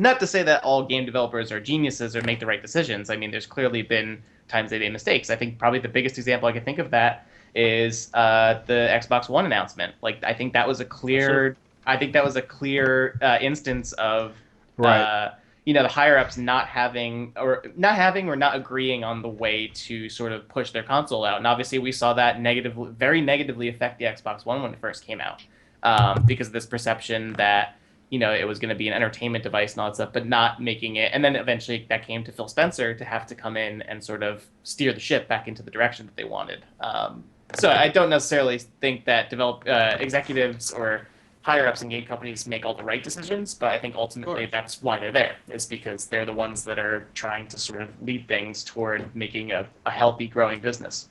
Not to say that all game developers are geniuses or make the right decisions. I mean, there's clearly been times they made mistakes. I think probably the biggest example I can think of that is the Xbox One announcement. Like, I think that was a clear instance of Right. you know, the higher ups not having or not agreeing on the way to sort of push their console out. And obviously we saw that very negatively affect the Xbox One when it first came out, because of this perception that, you know, it was going to be an entertainment device and all that stuff, but not making it. And then eventually that came to Phil Spencer to have to come in and sort of steer the ship back into the direction that they wanted. So I don't necessarily think that executives or higher ups in game companies make all the right decisions, but I think ultimately that's why they're there, is because they're the ones that are trying to sort of lead things toward making a healthy, growing business.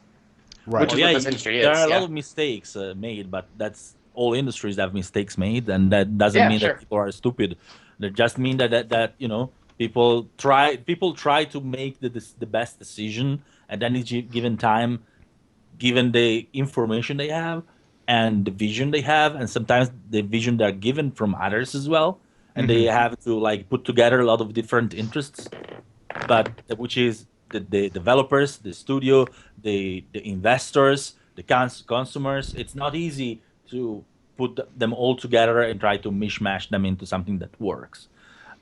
Right. Which is what this industry there is. are a lot Yeah. of mistakes made, but that's all industries have mistakes made, and that doesn't Yeah, mean sure. that people are stupid. That just mean that you know, people try to make the best decision at any given time, given the information they have and the vision they have, and sometimes the vision they're given from others as well, and they have to like put together a lot of different interests, but which is the developers, the studio, the investors, the consumers. It's not easy to put them all together and try to mishmash them into something that works.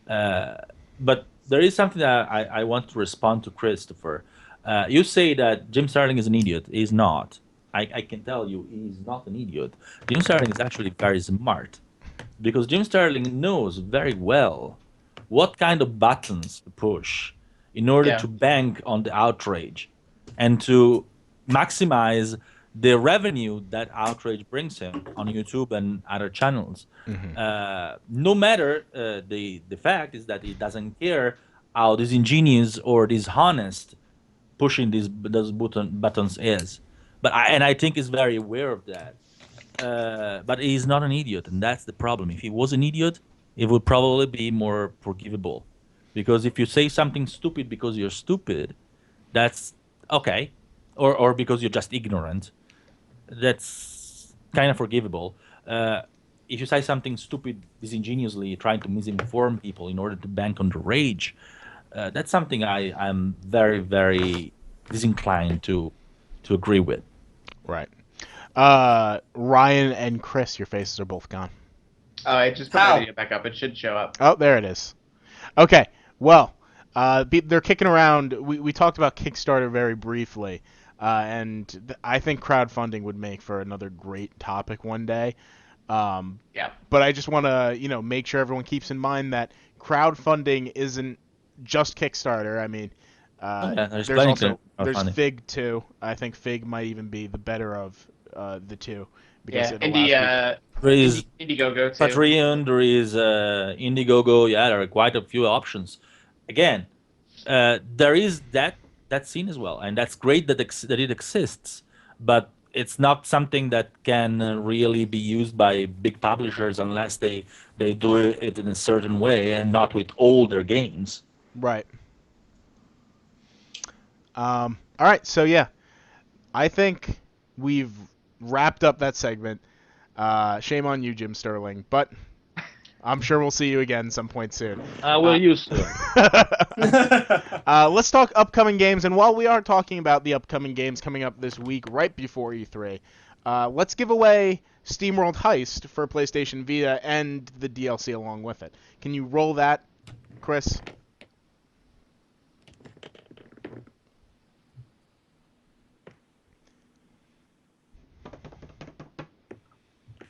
But there is something that I want to respond to Christopher. You say that Jim Sterling is an idiot. He's not. I can tell you he's not an idiot. Jim Sterling is actually very smart because Jim Sterling knows very well what kind of buttons to push in order Yeah. to bank on the outrage and to maximize the revenue that outrage brings him on YouTube and other channels. No matter the fact is that he doesn't care how disingenuous or dishonest pushing those buttons is. I think he's very aware of that. But he's not an idiot, and that's the problem. If he was an idiot, it would probably be more forgivable. Because if you say something stupid because you're stupid, that's okay. Or because you're just ignorant, that's kind of forgivable. If you say something stupid disingenuously, trying to misinform people in order to bank on the rage, that's something I'm very, very disinclined to agree with. Right. Ryan and Chris, your faces are both gone. Oh, I just put my video back up. It should show up. Oh, there it is. Okay. Well, they're kicking around. We talked about Kickstarter very briefly, and I think crowdfunding would make for another great topic one day. Yeah. But I just want to, make sure everyone keeps in mind that crowdfunding isn't just Kickstarter. I mean, there's there's plenty also of there's crowdfunding. Fig too. I think Fig might even be the better of the two because Yeah. it allows There is Indiegogo too. Patreon, there is Indiegogo. Yeah, there are quite a few options. Again, there is that scene as well, and that's great that that it exists. But it's not something that can really be used by big publishers unless they do it in a certain way and not with all their games. Right. All right. So yeah, I think we've wrapped up that segment. Shame on you, Jim Sterling, but I'm sure we'll see you again some point soon. We're used to it. Let's talk upcoming games, and while we are talking about the upcoming games coming up this week, right before E3, let's give away SteamWorld Heist for PlayStation Vita and the DLC along with it. Can you roll that, Chris?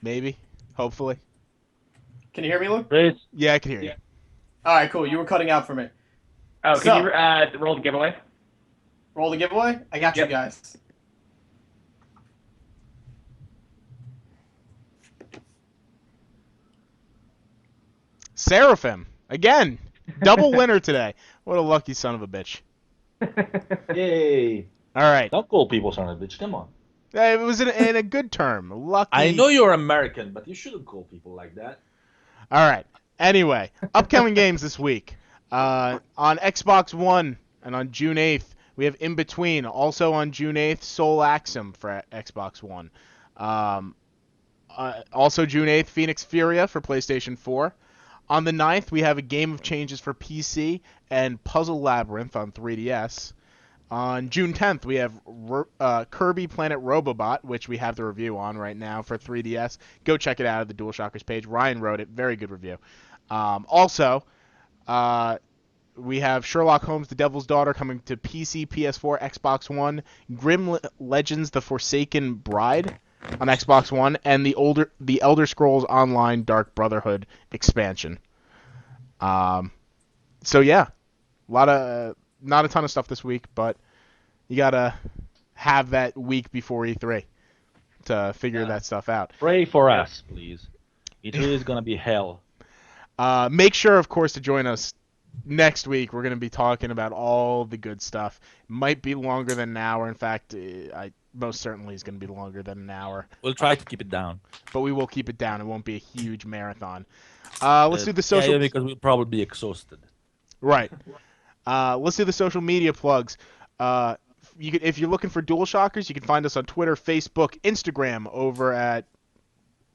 Maybe, hopefully. Can you hear me, Luke? Great. Yeah, I can hear you. All right, cool. You were cutting out for me. Oh, So- can you roll the giveaway? Roll the giveaway. I got you Yep. guys. Seraphim again, double winner today. What a lucky son of a bitch. Yay! All right, Don't call people son of a bitch. Come on. it was in a good term. Lucky. I know you're American, but you shouldn't call people like that. All right. Anyway, upcoming games this week. On Xbox One and on June 8th, we have In Between. Also on June 8th, Soul Axum for Xbox One. Also June 8th, Phoenix Furia for PlayStation 4. On the 9th, we have a Game of Changes for PC and Puzzle Labyrinth on 3DS. On June 10th, we have Kirby Planet Robobot, which we have the review on right now for 3DS. Go check it out at the DualShockers page. Ryan wrote it. Very good review. Also, we have Sherlock Holmes: The Devil's Daughter coming to PC, PS4, Xbox One. Grim Legends: The Forsaken Bride on Xbox One, and the Elder Scrolls Online Dark Brotherhood expansion. So yeah, not a ton of stuff this week, but you gotta have that week before E3 to figure that stuff out. Pray for us, please. It is gonna be hell. Make sure, of course, to join us next week. We're gonna be talking about all the good stuff. Might be longer than an hour. In fact, I most certainly is gonna be longer than an hour. We'll try to keep it down. But we will keep it down. It won't be a huge marathon. Let's do the social. Yeah, because we'll probably be exhausted. Right. Let's do the social media plugs. If you're looking for DualShockers, you can find us on Twitter, Facebook, Instagram, over at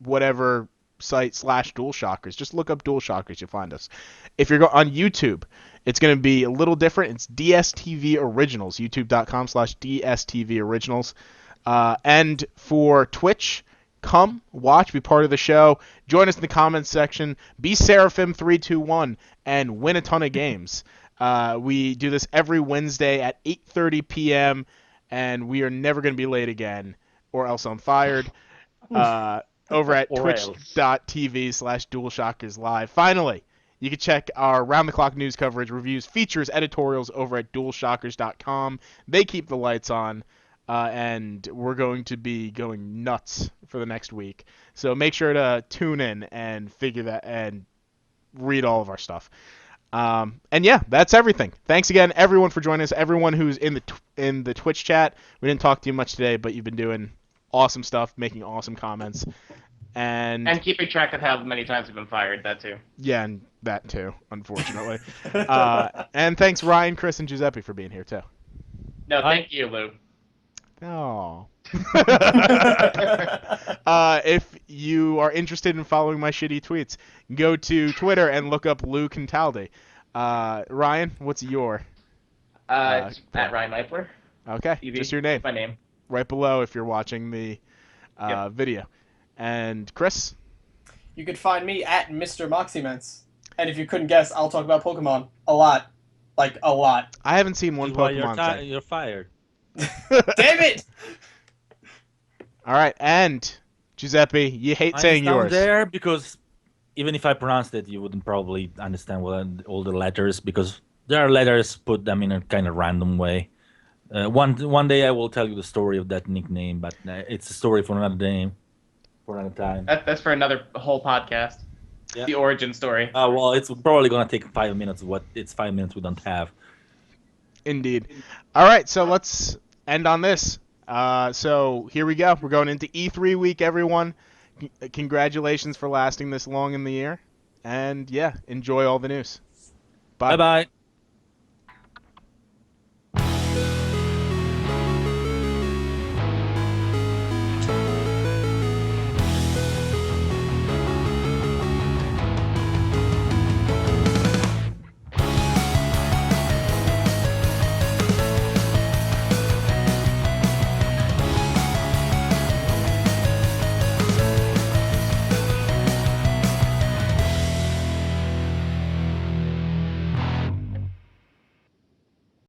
whatever site /DualShockers. Just look up DualShockers, you'll find us. If you're on YouTube, it's going to be a little different. It's DSTV Originals, youtube.com/DSTV Originals. And for Twitch, come, watch, be part of the show. Join us in the comments section. Be Seraphim321 and win a ton of games. We do this every Wednesday at 8:30 p.m., and we are never going to be late again, or else I'm fired. Over at twitch.tv/DualShockers Live. Finally, you can check our round-the-clock news coverage, reviews, features, editorials over at DualShockers.com. They keep the lights on, and we're going to be going nuts for the next week. So make sure to tune in and figure that and read all of our stuff. And yeah, that's everything. Thanks again, everyone, for joining us. Everyone who's in the Twitch chat. We didn't talk to you much today, but you've been doing awesome stuff, making awesome comments, and keeping track of how many times we've been fired. That too. Yeah, and that too, unfortunately. And thanks, Ryan, Chris, and Giuseppe for being here too. No, thank you, Lou. Oh. If you are interested in following my shitty tweets, go to Twitter and look up Lou Cantaldi. Ryan, what's your? It's at Ryan Meipler. Okay, Easy. just your name. My name. Right below if you're watching the video. And Chris? You could find me at Mr. Moxyments. And if you couldn't guess, I'll talk about Pokemon a lot. Like, a lot. I haven't seen one Pokemon thing. You're fired. Damn it! All right, and Giuseppe, you hate saying down yours. there because even if I pronounced it, you wouldn't probably understand all the letters because there are letters, put them in a kind of random way. One day I will tell you the story of that nickname, but it's a story for another day, for another time. That's for another whole podcast. Yeah. The origin story. Well, it's probably gonna take 5 minutes. It's 5 minutes we don't have. Indeed. All right, so let's end on this. So here we go. We're going into E3 week, everyone. Congratulations for lasting this long in the year. And yeah, enjoy all the news. Bye. Bye-bye.